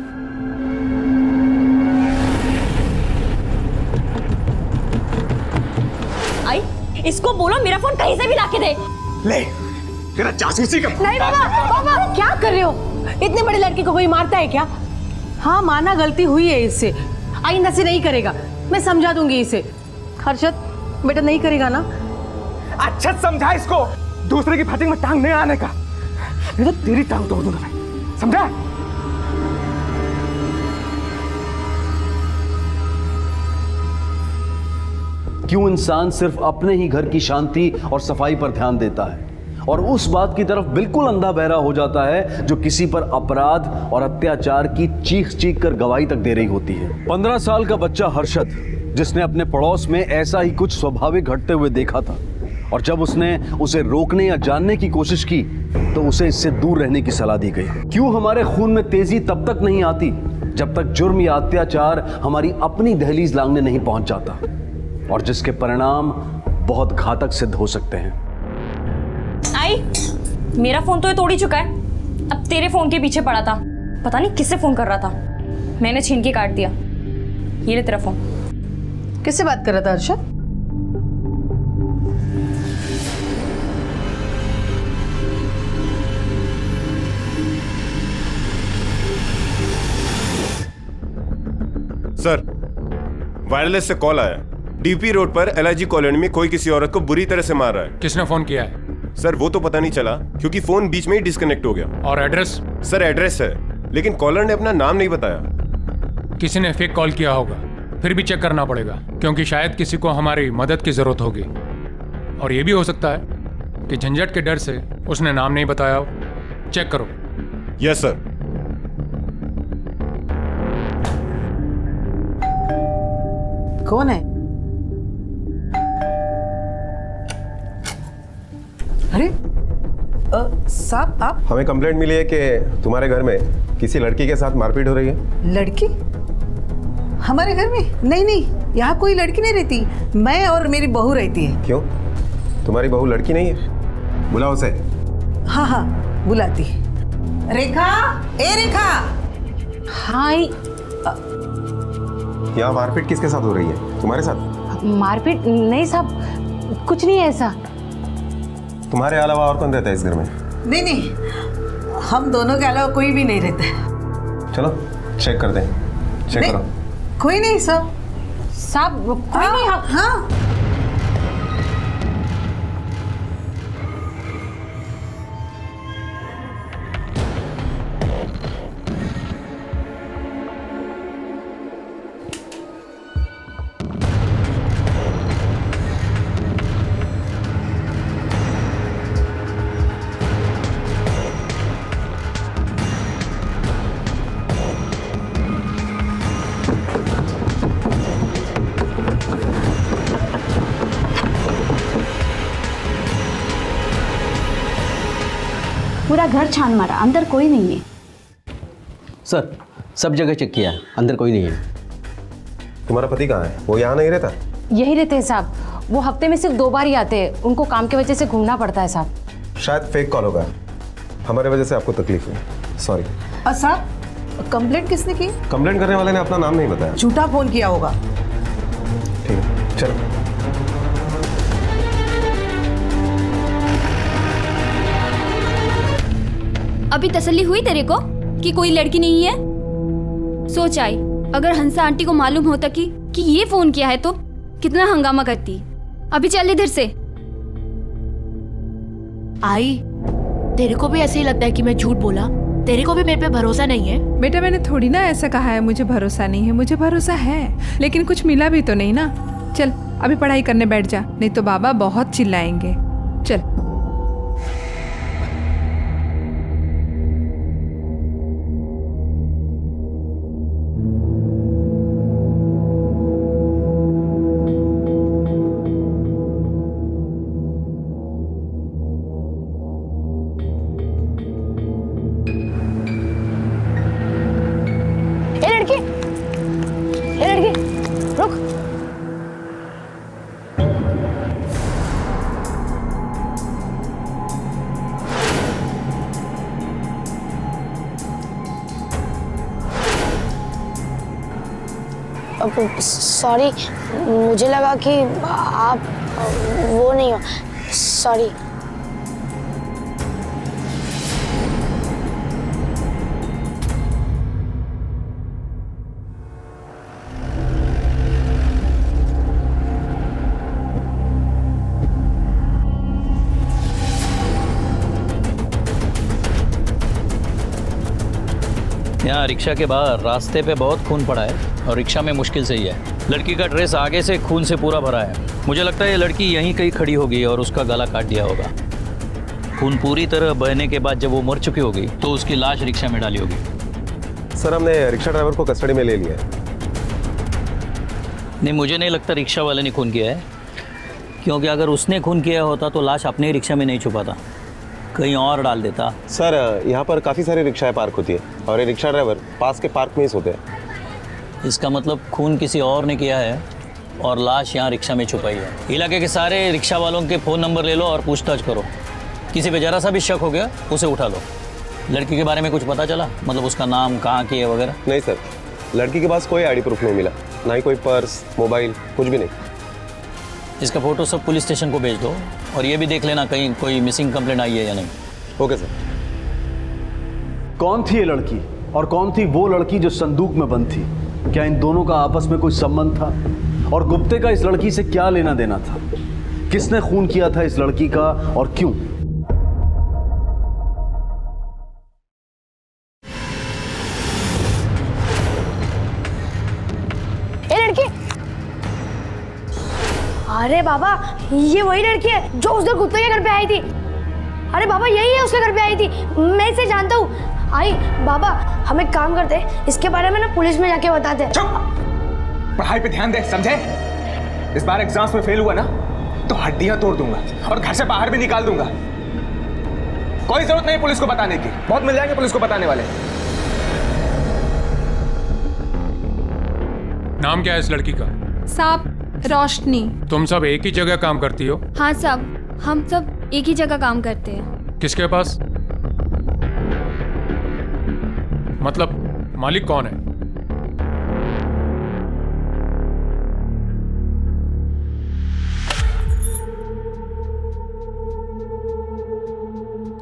आई, इसको बोलो मेरा फोन कहीं से भी लाके दे। ले तेरा जासूसी का। नहीं बाबा, बाबा क्या कर रहे हो? इतने बड़े लड़के को कोई मारता है क्या? हाँ माना गलती हुई है इससे, आइंदा से नहीं करेगा। मैं समझा दूंगी इसे। हर्षद बेटा नहीं करेगा ना? अच्छा समझा इसको, दूसरे की फाइटिंग में टांग नहीं आने का, नहीं तो तेरी टांग तोड़ दूंगा मैं, समझा? क्यों इंसान सिर्फ अपने ही घर की शांति और सफाई पर ध्यान देता है और उस बात की तरफ बिल्कुल अंधा बहरा हो जाता है जो किसी पर अपराध और अत्याचार की चीख चीख कर गवाही तक दे रही होती है। 15 साल का बच्चा हर्षद, जिसने अपने पड़ोस में ऐसा ही कुछ स्वाभाविक घटते हुए देखा था, और जब उसने उसे रोकने या जानने की कोशिश की तो उसे इससे दूर रहने की सलाह दी गई। क्यों हमारे खून में तेजी तब तक नहीं आती जब तक जुर्म या अत्याचार हमारी अपनी दहलीज लांघने नहीं पहुंच जाता, और जिसके परिणाम बहुत घातक सिद्ध हो सकते हैं। आई, मेरा फोन तो ये तोड़ ही चुका है, अब तेरे फोन के पीछे पड़ा था, पता नहीं किससे फोन कर रहा था, मैंने छीन के काट दिया। ये ले तेरा फोन। किससे बात कर रहा था हर्षद? सर, वायरलेस से कॉल आया। डीपी रोड पर एलआईजी कॉलोनी में कोई किसी औरत को बुरी तरह से मार रहा है। किसने फोन किया है? सर वो तो पता नहीं चला क्योंकि फोन बीच में ही डिस्कनेक्ट हो गया। और एड्रेस? सर एड्रेस है, लेकिन कॉलर ने अपना नाम नहीं बताया। किसी ने फेक कॉल किया होगा, फिर भी चेक करना पड़ेगा क्योंकि शायद किसी को हमारी मदद की जरूरत होगी। और ये भी हो सकता है कि झंझट के डर से उसने नाम नहीं बताया हो। चेक करो। Yes sir. कौन है? अरे साहब आप? हमें कंप्लेंट मिली है कि तुम्हारे घर में किसी लड़की के साथ मारपीट हो रही है। लड़की? हमारे घर में? नहीं नहीं, यहाँ कोई लड़की नहीं रहती, मैं और मेरी बहू रहती है। क्यों, तुम्हारी बहू लड़की नहीं है? बुलाओ उसे। हाँ हाँ बुलाती। रेखा, ए रेखा। हाँ। यहाँ मारपीट किसके साथ हो रही है? तुम्हारे साथ? मारपीट नहीं साहब, कुछ नहीं है ऐसा। तुम्हारे अलावा और कौन रहता है इस घर में? नहीं नहीं, हम दोनों के अलावा कोई भी नहीं रहता है। चलो चेक कर दें। चेक करो। कोई नहीं साहब। साहब कोई नहीं। हाँ पूरा घर छान मारा, अंदर कोई नहीं है। सर सब जगह चेक किया है, अंदर कोई नहीं है। तुम्हारा पति कहाँ है? वो यहाँ नहीं रहता? यही रहते हैं साहब, वो हफ्ते में सिर्फ 2 बार ही आते हैं, उनको काम की वजह से घूमना पड़ता है साहब। शायद फेक कॉल होगा, हमारे वजह से आपको तकलीफ हुई, सॉरी। साहब कंप्लेंट किसने की? कंप्लेंट करने वाले ने अपना नाम नहीं बताया। झूठा फोन किया होगा। ठीक है चलो। अभी तसल्ली हुई तेरे को कि कोई लड़की नहीं है? सोच आई, अगर हंसा आंटी को मालूम होता कि ये फोन किया है तो कितना हंगामा करती। अभी चल इधर से। आई, तेरे को भी ऐसे ही लगता है कि मैं झूठ बोला? तेरे को भी मेरे पे भरोसा नहीं है? बेटा मैंने थोड़ी ना ऐसा कहा है मुझे भरोसा नहीं है, मुझे भरोसा है, लेकिन कुछ मिला भी तो नहीं ना। चल अभी पढ़ाई करने बैठ जा, नहीं तो बाबा बहुत चिल्लाएंगे। चल। सॉरी, मुझे लगा कि आप वो नहीं हो। सॉरी। यहाँ रिक्शा के बाहर रास्ते पे बहुत खून पड़ा है और रिक्शा में मुश्किल से ही है। लड़की का ड्रेस आगे से खून से पूरा भरा है। मुझे लगता है ये लड़की यहीं कहीं खड़ी होगी और उसका गला काट दिया होगा। खून पूरी तरह बहने के बाद जब वो मर चुकी होगी तो उसकी लाश रिक्शा में डाली होगी। सर हमने रिक्शा ड्राइवर को कस्टडी में ले लिया है। नहीं, मुझे नहीं लगता रिक्शा वाले ने खून किया है, क्योंकि अगर उसने खून किया होता तो लाश अपने रिक्शा में नहीं छुपाता, कहीं और डाल देता। सर यहाँ पर काफ़ी सारी रिक्शाएं पार्क होती है और ये रिक्शा ड्राइवर पास के पार्क में ही सोते हैं। इसका मतलब खून किसी और ने किया है और लाश यहाँ रिक्शा में छुपाई है। इलाके के सारे रिक्शा वालों के फ़ोन नंबर ले लो और पूछताछ करो। किसी पे जरा सा भी शक हो गया उसे उठा लो। लड़की के बारे में कुछ पता चला, मतलब उसका नाम, कहाँ की है वगैरह? नहीं सर, लड़की के पास कोई आईडी प्रूफ नहीं मिला, ना ही कोई पर्स, मोबाइल, कुछ भी नहीं। इसका फोटो सब पुलिस स्टेशन को भेज दो और ये भी देख लेना कहीं कोई मिसिंग कंप्लेंट आई है या नहीं। Okay sir. कौन थी ये लड़की और कौन थी वो लड़की जो संदूक में बंद थी? क्या इन दोनों का आपस में कोई संबंध था? और गुप्ते का इस लड़की से क्या लेना देना था? किसने खून किया था इस लड़की का और क्यों? अरे बाबा, ये वही लड़की है जो उस दिन कुत्ते के घर पे आई थी। अरे बाबा, यही है उसके घर पे आई थी, मैं इसे जानता हूँ। आई बाबा, हम एक काम करते हैं, इसके बारे में ना पुलिस में जाके बताते हैं। पढ़ाई पे ध्यान दे, समझे? इस बार एग्जाम्स में फेल हुआ ना तो हड्डियां तोड़ दूंगा और घर से बाहर भी निकाल दूंगा। कोई जरूरत नहीं पुलिस को बताने की, बहुत मिल जाएंगे पुलिस को बताने वाले। नाम क्या है इस लड़की का? साहब, रोशनी। तुम सब एक ही जगह काम करती हो? हाँ साहब, हम सब एक ही जगह काम करते हैं। किसके पास? मतलब मालिक कौन है?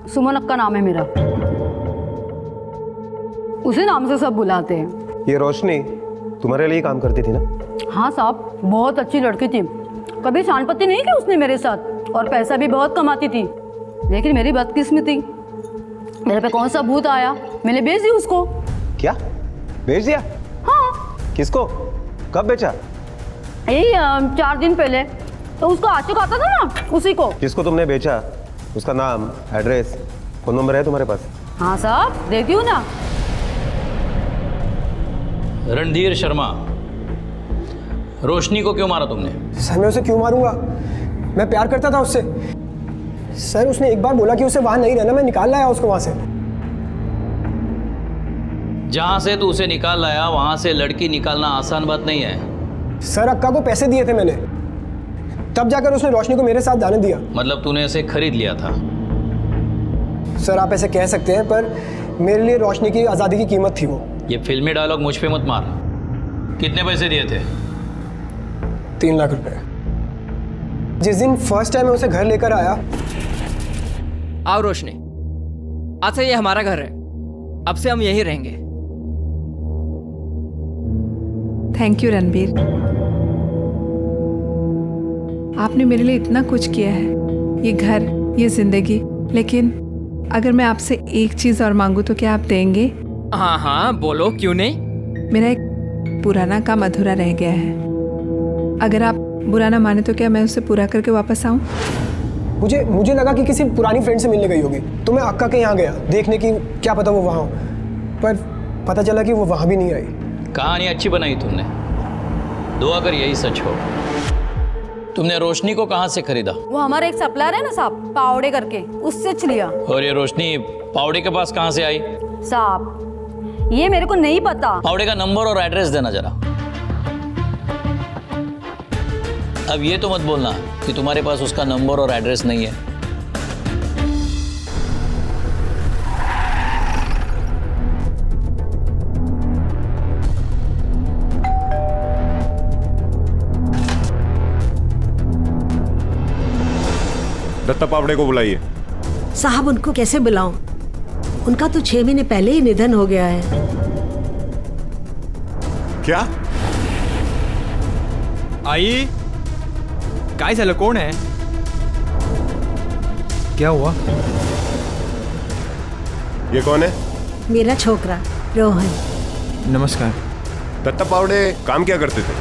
सुमन अक्का नाम है मेरा, उसी नाम से सब बुलाते हैं। ये रोशनी तुम्हारे लिए काम करती थी ना? हाँ साहब, बहुत अच्छी लड़की थी, कभी शानपत्ती नहीं की उसने मेरे साथ, और पैसा भी बहुत कमाती थी। लेकिन मेरी बदकिस्मती, मेरे पे कौन सा भूत आया, मैंने बेच दी उसको। क्या बेच दिया? हाँ। किसको, कब बेचा? यही 4 दिन पहले। तो उसको आशिक आता था ना, उसी को। किसको तुमने बेचा? उसका नाम, एड्रेस, फोन नंबर है तुम्हारे पास? हाँ साहब, देती हूँ ना। रणधीर शर्मा, रोशनी को क्यों मारा तुमने? सर मैं उसे क्यों मारूंगा, मैं प्यार करता था उससे। सर उसने एक बार बोला कि उसे वहां नहीं रहना, मैं निकाल लाया उसको वहां से। जहां से तू उसे निकाल लाया वहां से लड़की निकालना आसान बात नहीं है। सर अक्का को पैसे दिए थे मैंने, तब जाकर उसने रोशनी को मेरे साथ जाने दिया। मतलब तूने उसे खरीद लिया था? सर आप ऐसे कह सकते हैं, पर मेरे लिए रोशनी की आज़ादी की कीमत थी वो। ये फिल्मी डायलॉग मुझ पे मत मार। कितने पैसे दिए थे? 3 लाख रुपए। जिस दिन फर्स्ट टाइम मैं उसे घर लेकर आया। आओ रोशनी, आज से ये हमारा घर है, अब से हम यहीं रहेंगे। थैंक यू रणबीर, आपने मेरे लिए इतना कुछ किया है, ये घर, ये जिंदगी। लेकिन अगर मैं आपसे एक चीज और मांगू तो क्या आप देंगे? हाँ हाँ बोलो, क्यों नहीं। मेरा एक पुराना काम अधूरा रह गया है, अगर आप बुरा ना माने तो क्या मैं उसे पूरा करके वापस आऊं? मुझे लगा कि किसी पुरानी फ्रेंड से मिलने गई होगी, तो मैं अक्का के यहाँ गया देखने की, क्या पता वो वहाँ हो, पर पता चला कि वो वहाँ भी नहीं आई। कहानी अच्छी बनाई तुमने, दुआ कर यही सच हो। तुमने रोशनी को कहाँ से खरीदा? वो हमारा एक सप्लायर है ना साहब, पावड़े करके, उससे लिया। और ये रोशनी पावड़े के पास कहाँ से आई? साहब ये मेरे को नहीं पता। पावड़े का नंबर और एड्रेस देना जरा। अब ये तो मत बोलना कि तुम्हारे पास उसका नंबर और एड्रेस नहीं है। दत्ता पावड़े को बुलाइए। साहब उनको कैसे बुलाऊं, उनका तो 6 महीने पहले ही निधन हो गया है। क्या? आई काय झालं, कौन है? क्या हुआ? ये कौन है? मेरा छोकरा रोहन। नमस्कार। दत्ता पावड़े काम क्या करते थे?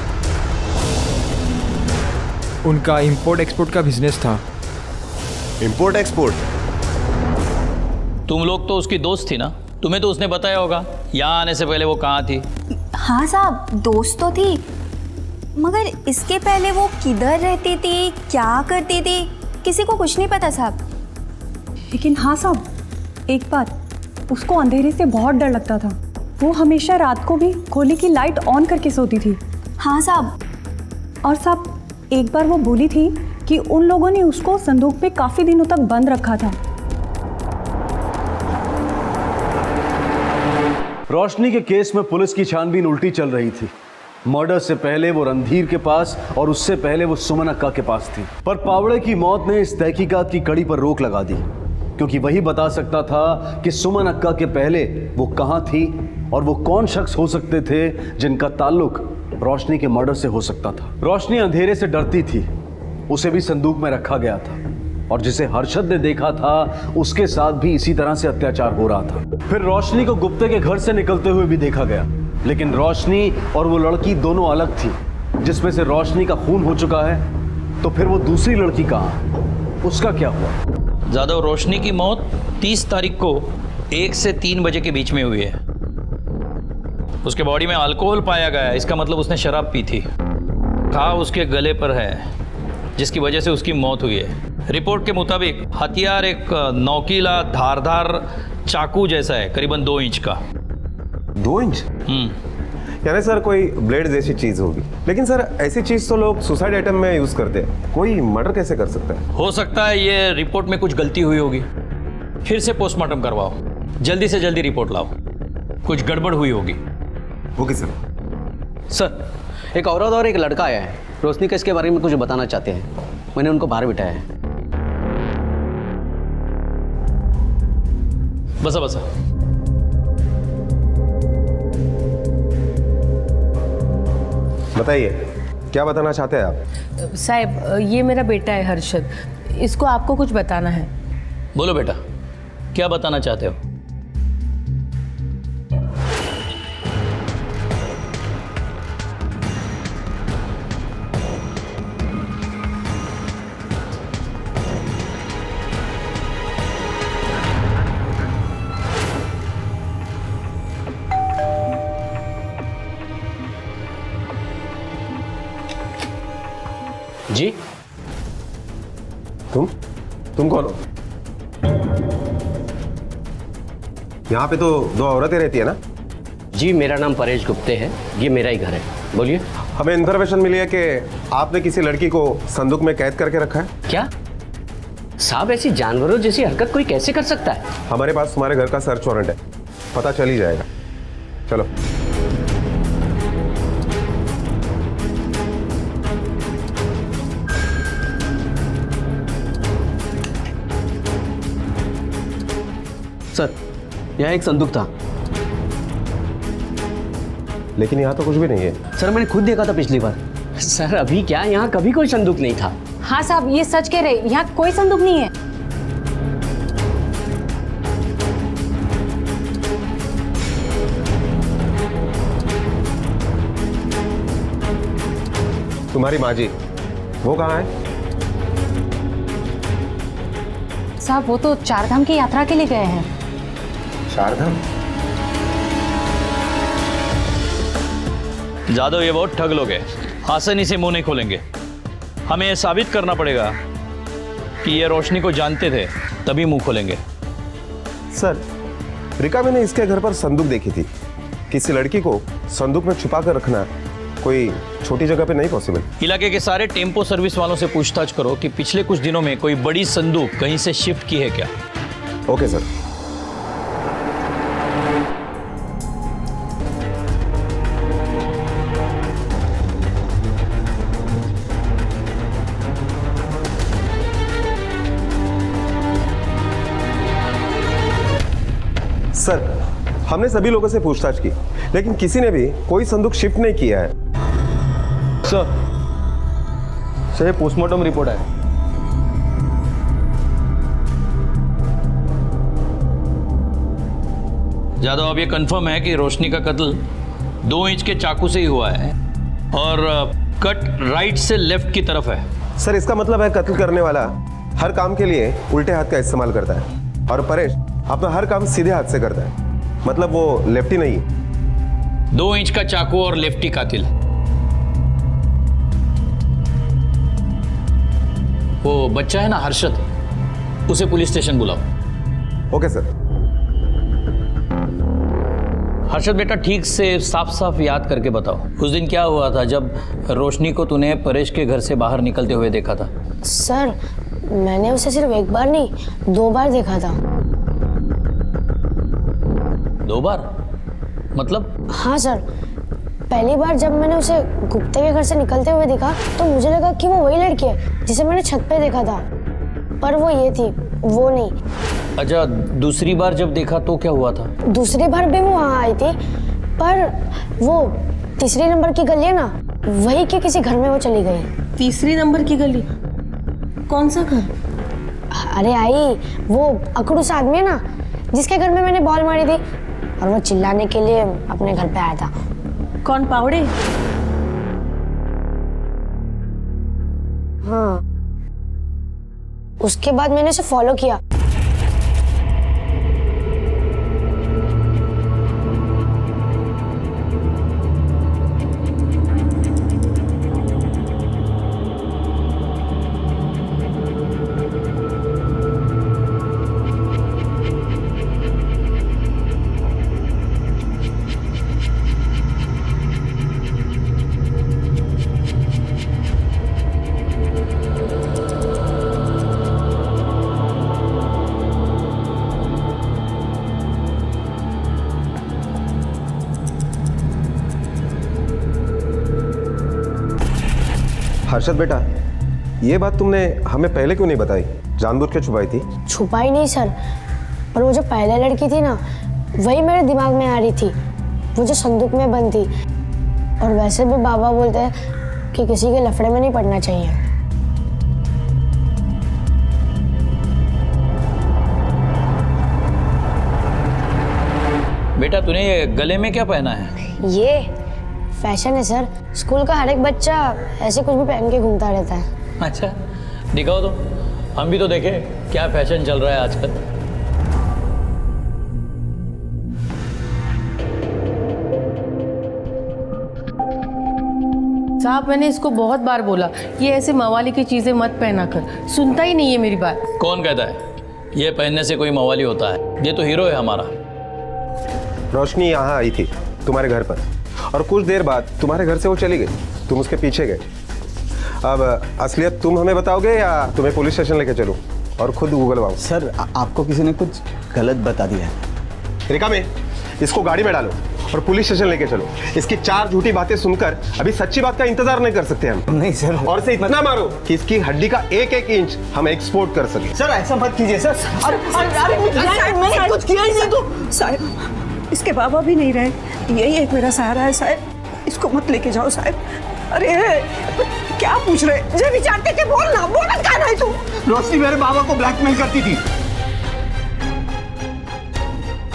उनका इंपोर्ट एक्सपोर्ट का बिजनेस था। Import export? तुम लोग तो उसकी दोस्त थी ना, तुम्हें तो उसने बताया होगा यहाँ आने से पहले वो कहाँ थी। हाँ साहब, दोस्त तो थी, मगर इसके पहले वो किधर रहती थी, क्या करती थी, किसी को कुछ नहीं पता साहब। लेकिन हाँ साहब, एक बात, उसको अंधेरे से बहुत डर लगता था। वो हमेशा रात को भी खोली की लाइट ऑन करके सोती थी। हाँ साहब। और साहब, एक बार वो बोली थी कि उन लोगों ने उसको संदूक पे काफ़ी दिनों तक बंद रखा था। रोशनी के केस में पुलिस की छानबीन उल्टी चल रही थी। मर्डर से पहले वो रणधीर के पास और उससे पहले वो सुमन अक्का के पास थी। पर पावड़े की मौत ने इस तहकीकात की कड़ी पर रोक लगा दी, क्योंकि वही बता सकता था कि सुमन अक्का के पहले वो कहां थी और वो कौन शख्स हो सकते थे जिनका ताल्लुक रोशनी के मर्डर से हो सकता था। रोशनी अंधेरे से डरती थी, उसे भी संदूक में रखा गया था, और जिसे हर्षद ने देखा था उसके साथ भी इसी तरह से अत्याचार हो रहा था। फिर रोशनी को गुप्ते के घर से निकलते हुए भी देखा गया, लेकिन रोशनी और वो लड़की दोनों अलग थी। जिसमें से रोशनी का खून हो चुका है, तो फिर वो दूसरी लड़की कहाँ, उसका क्या हुआ? जादव, रोशनी की मौत 30 तारीख को 1 से 3 बजे के बीच में हुई है। उसके बॉडी में अल्कोहल पाया गया है, इसका मतलब उसने शराब पी थी। घाव उसके गले पर है, जिसकी वजह से उसकी मौत हुई है। रिपोर्ट के मुताबिक हथियार एक नोकीला धारदार चाकू जैसा है, करीबन 2 इंच का। 2 इंच? यानी सर कोई ब्लेड जैसी चीज होगी। लेकिन सर ऐसी चीज तो लोग सुसाइड आइटम में यूज करते हैं, कोई मर्डर कैसे कर सकता है? हो सकता है ये रिपोर्ट में कुछ गलती हुई होगी, फिर से पोस्टमार्टम करवाओ, जल्दी से जल्दी रिपोर्ट लाओ, कुछ गड़बड़ हुई होगी। Okay sir. सर, एक औरत और एक लड़का आया है, रोशनी केस के बारे में कुछ बताना चाहते हैं। मैंने उनको बाहर बिठाया है। बसा बसा। बताइए, क्या बताना चाहते हैं आप? साहब, ये मेरा बेटा है हर्षद, इसको आपको कुछ बताना है। बोलो बेटा, क्या बताना चाहते हो? जी? तुम कौन हो? यहाँ पे तो 2 औरतें रहती है ना? जी, मेरा नाम परेश गुप्ते है, ये मेरा ही घर है। बोलिए। हमें इन्फॉर्मेशन मिली है कि आपने किसी लड़की को संदूक में कैद करके रखा है। क्या साहब, ऐसी जानवरों जैसी हरकत कोई कैसे कर सकता है? हमारे पास तुम्हारे घर का सर्च वारंट है, पता चल ही जाएगा। चलो। सर, यहाँ एक संदूक था। लेकिन यहाँ तो कुछ भी नहीं है। सर, मैंने खुद देखा था पिछली बार। सर, अभी क्या, यहाँ कभी कोई संदूक नहीं था। हाँ साहब, ये सच कह रहे, यहाँ कोई संदूक नहीं है। तुम्हारी माँ जी, वो कहाँ है? साहब, वो तो 4 धाम की यात्रा के लिए गए हैं। 4 धाम? जादव, ये बहुत ठग लोग हैं, आसानी से मुंह नहीं खोलेंगे। हमें यह साबित करना पड़ेगा कि ये रोशनी को जानते थे, तभी मुंह खोलेंगे। सर, रिका, मैंने इसके घर पर संदूक देखी थी। किसी लड़की को संदूक में छुपा कर रखना कोई छोटी जगह पे नहीं पॉसिबल। इलाके के सारे टेम्पो सर्विस वालों से पूछताछ करो कि पिछले कुछ दिनों में कोई बड़ी संदूक कहीं से शिफ्ट की है क्या। Okay sir. सर, हमने सभी लोगों से पूछताछ की, लेकिन किसी ने भी कोई संदूक शिफ्ट नहीं किया है। सर, ये पोस्टमार्टम रिपोर्ट है। जादव, अब ये कंफर्म है कि रोशनी का कत्ल 2 इंच के चाकू से ही हुआ है और कट राइट से लेफ्ट की तरफ है। सर इसका मतलब है कत्ल करने वाला हर काम के लिए उल्टे हाथ का इस्तेमाल करता है और परेश अपना हर काम सीधे हाथ से करता है, मतलब वो लेफ्टी नहीं। 2 इंच का चाकू और लेफ्टी कातिल। वो बच्चा है ना हर्षद, उसे पुलिस स्टेशन बुलाओ। Okay sir. हर्षद बेटा, ठीक से साफ साफ याद करके बताओ, उस दिन क्या हुआ था जब रोशनी को तूने परेश के घर से बाहर निकलते हुए देखा था? सर मैंने उसे सिर्फ एक बार नहीं 2 बार देखा था। 2 बार? मतलब? हाँ सर, पहली बार जब मैंने उसे गुप्ते के घर से निकलते हुए देखा तो मुझे लगा कि वो वही लड़की है जिसे मैंने छत पे देखा था, पर वो ये थी, वो नहीं। अच्छा, दूसरी बार जब देखा तो क्या हुआ था? दूसरी बार भी वो वहाँ आई थी, पर वो 3 नंबर की गली है ना, वही के किसी घर में वो चली गई। 3 नंबर की गली? कौन सा घर? अरे आई, वो अकड़ू सा आदमी है ना जिसके घर में मैंने बॉल मारी थी और वो चिल्लाने के लिए अपने घर पे आया था। कौन, पावड़े? हाँ, उसके बाद मैंने उसे फॉलो किया। हर्षद बेटा, ये बात तुमने हमें पहले क्यों नहीं बताई? जानबूझ के छुपाई थी? छुपाई नहीं सर, पर वो जो पहले लड़की थी ना, वही मेरे दिमाग में आ रही थी, वो जो संदूक में बंद थी। और वैसे भी बाबा बोलते हैं कि किसी के लफड़े में नहीं पड़ना चाहिए। बेटा, तूने ये गले में क्या पहना है? ये फैशन है सर, स्कूल का हर एक बच्चा ऐसे कुछ भी पहन के घूमता रहता है। अच्छा, दिखाओ तो, हम भी तो देखें क्या फैशन चल रहा है आजकल। साहब मैंने इसको बहुत बार बोला, ये ऐसे मवाली की चीजें मत पहना कर, सुनता ही नहीं है मेरी बात। कौन कहता है ये पहनने से कोई मवाली होता है? ये तो हीरो है हमारा। रोशनी यहाँ आई थी तुम्हारे घर पर और कुछ देर बाद तुम्हारे घर से वो चली गई, तुम उसके पीछे गए। अब असलियत तुम हमें बताओगे या तुम्हें पुलिस स्टेशन लेके चलूं और खुद गूगलवाऊं? सर आपको किसी ने कुछ गलत बता दिया है। रिका में इसको गाड़ी में डालो और पुलिस स्टेशन लेके चलो। इसकी 4 झूठी बातें सुनकर अभी सच्ची बात का इंतजार नहीं कर सकते हम। नहीं सर। और से इतना मारो कि इसकी हड्डी का 1-1 इंच हम एक्सपोर्ट कर सके। सर ऐसा मत कीजिए सर। मैंने कुछ किया ही नहीं तो। साहब, इसके बाबा भी नहीं रहे, यही एक मेरा सहारा है साहब, इसको मत लेके जाओ साहब। अरे क्या पूछ रहे? जो विचारते थे बोलना, बोलना कहाँ है तू? रोशनी मेरे बाबा को ब्लैकमेल करती थी।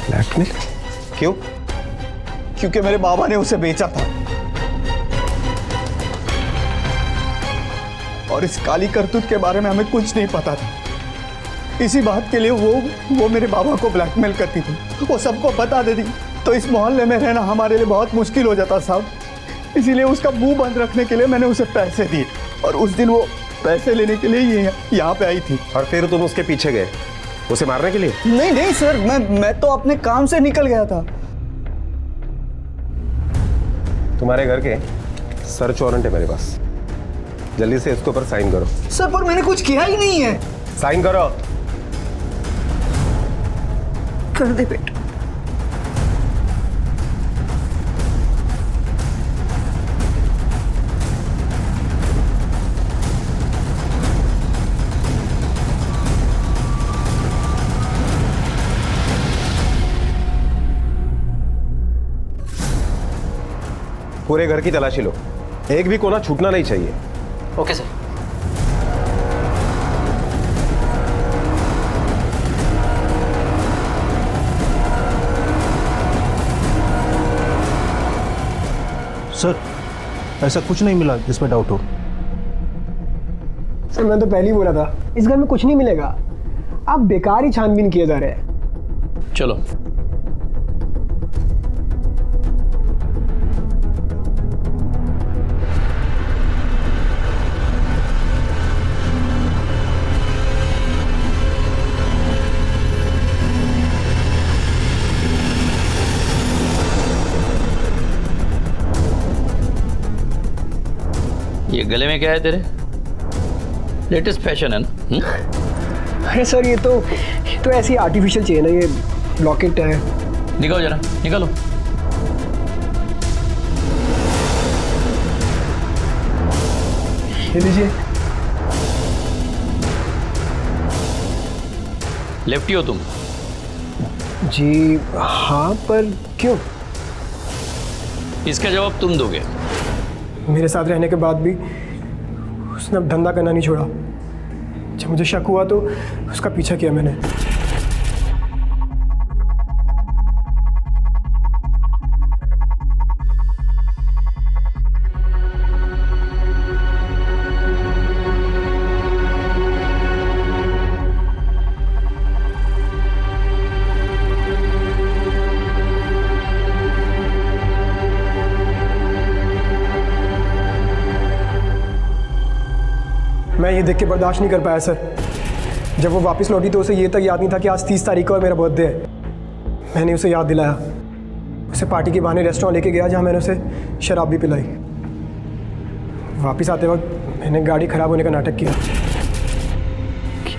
ब्लैकमेल? क्यों? क्योंकि मेरे बाबा ने उसे बेचा था और इस काली करतूत के बारे में हमें कुछ नहीं पता था। इसी बात के लिए वो मेरे बाबा को ब्लैकमेल करती थी, वो सबको बता देती तो इस मोहल्ले में रहना हमारे लिए बहुत मुश्किल हो जाता साहब। इसीलिए उसका मुंह बंद रखने के लिए मैंने उसे पैसे दिए और उस दिन वो पैसे लेने के लिए यहाँ पे आई थी। और फिर तुम उसके पीछे गए उसे मारने के लिए? नहीं सर, मैं तो अपने काम से निकल गया था। तुम्हारे घर के सर्च वारंट है मेरे पास, जल्दी से इसके ऊपर साइन करो। सर पर मैंने कुछ किया ही नहीं है। साइन करो। कर दे बेटा। पूरे घर की तलाशी लो, एक भी कोना छूटना नहीं चाहिए। Okay sir. सर ऐसा कुछ नहीं मिला जिसमें डाउट हो। सर मैं तो पहले ही बोला था इस घर में कुछ नहीं मिलेगा, आप बेकार ही छानबीन किए जा रहे हैं। चलो ये गले में क्या है तेरे? लेटेस्ट फैशन है ना? अरे सर ये तो ऐसी आर्टिफिशियल चेन है, ये लॉकेट है। निकालो जरा, निकालो। ये लीजिए। लेफ्टी हो तुम? जी हाँ, पर क्यों? इसका जवाब तुम दोगे। मेरे साथ रहने के बाद भी उसने अब धंधा करना नहीं छोड़ा। जब मुझे शक हुआ तो उसका पीछा किया मैंने। मैं ये देख के बर्दाश्त नहीं कर पाया सर। जब वो वापस लौटी तो उसे ये तक याद नहीं था कि आज 30 तारीख को और मेरा बर्थडे है। मैंने उसे याद दिलाया, उसे पार्टी के बहाने रेस्टोरेंट लेके गया जहाँ मैंने उसे शराब भी पिलाई। वापस आते वक्त मैंने गाड़ी खराब होने का नाटक किया।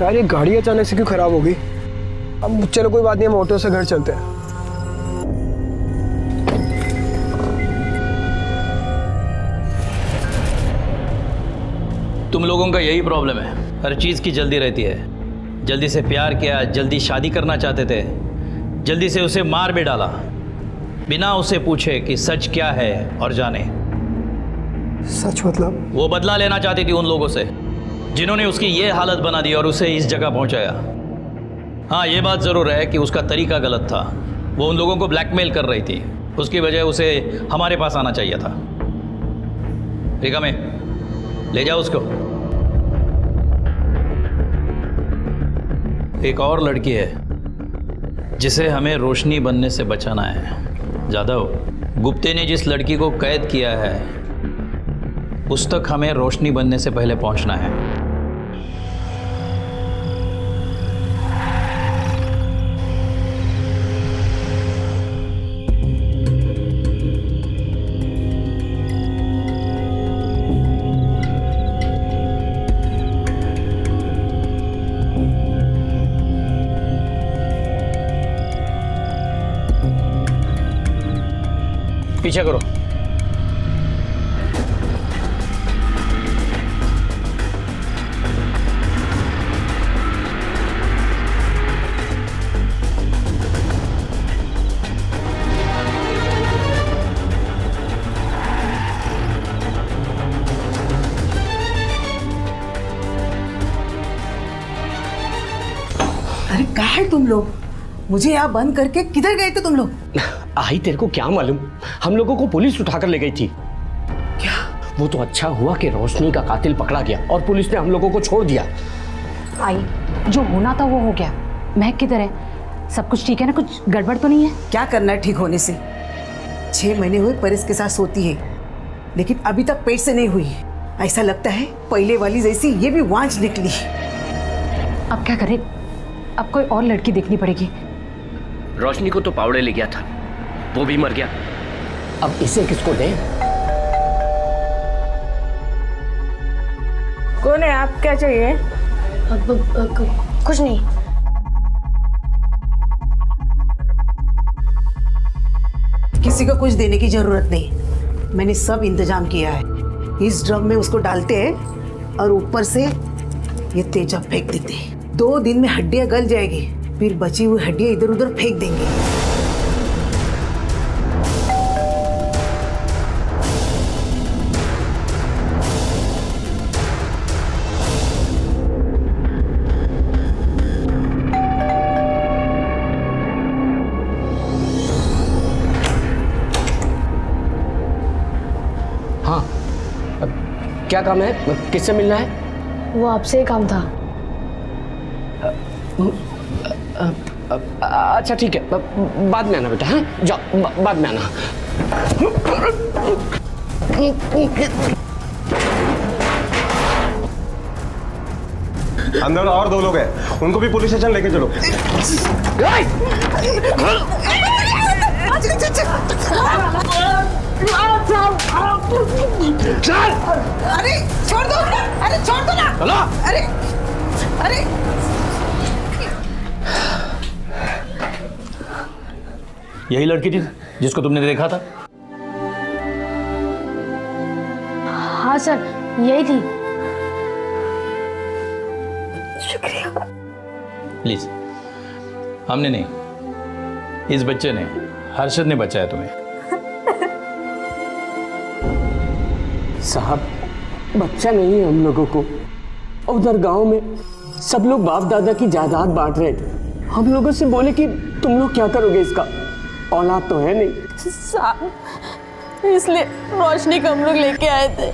यार ये गाड़ी अचानक से क्यों खराब हो गई? अब चलो कोई बात नहीं, हम ऑटो से घर चलते हैं। तुम लोगों का यही प्रॉब्लम है, हर चीज़ की जल्दी रहती है। जल्दी से प्यार किया, जल्दी शादी करना चाहते थे, जल्दी से उसे मार भी डाला बिना उसे पूछे कि सच क्या है और जाने। सच मतलब? वो बदला लेना चाहती थी उन लोगों से जिन्होंने उसकी ये हालत बना दी और उसे इस जगह पहुंचाया। हाँ, ये बात ज़रूर है कि उसका तरीका गलत था। वो उन लोगों को ब्लैकमेल कर रही थी, उसकी वजह उसे हमारे पास आना चाहिए था। रिका में ले जाओ उसको। एक और लड़की है जिसे हमें रोशनी बनने से बचाना है। जादव, गुप्ते ने जिस लड़की को कैद किया है उस तक हमें रोशनी बनने से पहले पहुंचना है। पीछे करो। अरे कहाँ है तुम लोग? मुझे यहाँ बंद करके किधर गए थे तुम लोग? आई तेरे को क्या मालूम, हम लोगों को पुलिस उठाकर ले गई थी। क्या? वो तो अच्छा हुआ कि रोशनी का कातिल पकड़ा गया और पुलिस ने हम लोगों को छोड़ दिया। आई, जो होना था वो हो गया। महक किधर है? सब कुछ ठीक है ना? कुछ गड़बड़ तो नहीं है? क्या करना है ठीक होने से? 6 महीने हुए परिस के साथ सोती है, लेकिन अभी तक पेट से नहीं हुई। ऐसा लगता है पहले वाली जैसी ये भी वांझ निकली। अब क्या करें? अब कोई और लड़की देखनी पड़ेगी। रोशनी को तो पावड़े ले गया था, वो भी मर गया। अब इसे किसको दें? कौन है आप? क्या चाहिए? कुछ नहीं। किसी को कुछ देने की जरूरत नहीं, मैंने सब इंतजाम किया है। इस ड्रम में उसको डालते हैं और ऊपर से ये तेजा फेंक देते हैं। 2 दिन में हड्डियां गल जाएगी, फिर बची हुई हड्डियां इधर उधर फेंक देंगे। क्या काम है? किससे मिलना है? वो आपसे ही काम था। अच्छा ठीक है, बाद में आना बेटा। हाँ जाओ, बाद में आना। अंदर और 2 लोग हैं, उनको भी पुलिस स्टेशन लेके चलो। अरे छोड़ दो, अरे छोड़ दो ना। चलो। अरे अरे यही लड़की थी जिसको तुमने देखा था? हाँ सर, यही थी। शुक्रिया। प्लीज, हमने नहीं, इस बच्चे ने, हर्षद ने बचाया तुम्हें। साहब, बच्चा नहीं है हम लोगों को। उधर गांव में सब लोग बाप दादा की जायदाद बांट रहे थे। हम लोगों से बोले कि तुम लोग क्या करोगे इसका, औलाद तो है नहीं। साहब, इसलिए रोशनी को हम लोग लेके आए थे,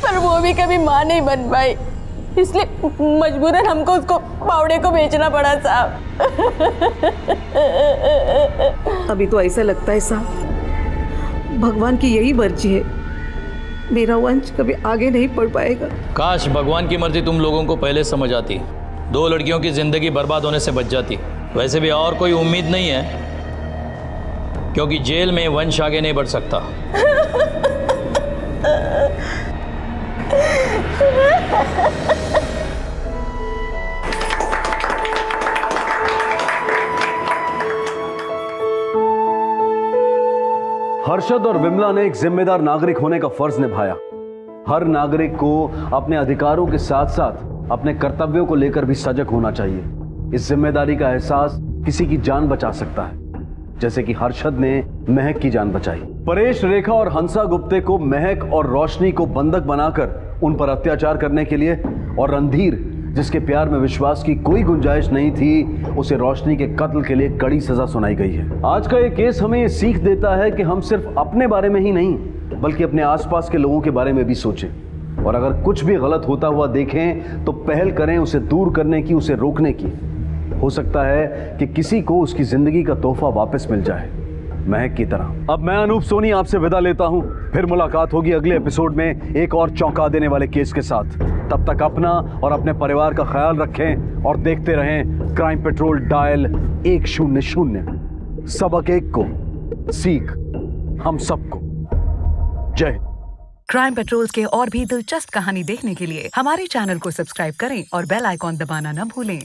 पर वो भी कभी माँ नहीं बन पाई, इसलिए मजबूरन हमको उसको पावड़े को बेचना पड़ा साहब। अभी तो ऐसा लगता है साहब, भगवान की यही मर्जी है, मेरा वंश कभी आगे नहीं बढ़ पाएगा। काश भगवान की मर्जी तुम लोगों को पहले समझ आती, 2 लड़कियों की जिंदगी बर्बाद होने से बच जाती। वैसे भी और कोई उम्मीद नहीं है, क्योंकि जेल में वंश आगे नहीं बढ़ सकता। हर्षद और विमला ने एक जिम्मेदार नागरिक होने का फर्ज निभाया। हर नागरिक को अपने अधिकारों के साथ साथ अपने कर्तव्यों को लेकर भी सजग होना चाहिए। इस जिम्मेदारी का एहसास किसी की जान बचा सकता है, जैसे कि हर्षद ने महक की जान बचाई। परेश, रेखा और हंसा गुप्ते को महक और रोशनी को बंधक बनाकर उन पर अत्याचार करने के लिए, और रणधीर, जिसके प्यार में विश्वास की कोई गुंजाइश नहीं थी, उसे रोशनी के कत्ल के लिए कड़ी सजा सुनाई गई है। आज का ये केस हमें ये सीख देता है कि हम सिर्फ अपने बारे में ही नहीं, बल्कि अपने आसपास के लोगों के बारे में भी सोचें, और अगर कुछ भी गलत होता हुआ देखें तो पहल करें उसे दूर करने की, उसे रोकने की। हो सकता है कि किसी को उसकी जिंदगी का तोहफा वापस मिल जाए, महक की तरह। अब मैं अनूप सोनी आपसे विदा लेता हूं, फिर मुलाकात होगी अगले एपिसोड में एक और चौंका देने वाले केस के साथ। तब तक अपना और अपने परिवार का ख्याल रखें और देखते रहें क्राइम पेट्रोल डायल 100। सबक एक को, सीख हम सबको। जय हिंद। क्राइम पेट्रोल के और भी दिलचस्प कहानी देखने के लिए हमारे चैनल को सब्सक्राइब करें और बेल आइकॉन दबाना न भूलें।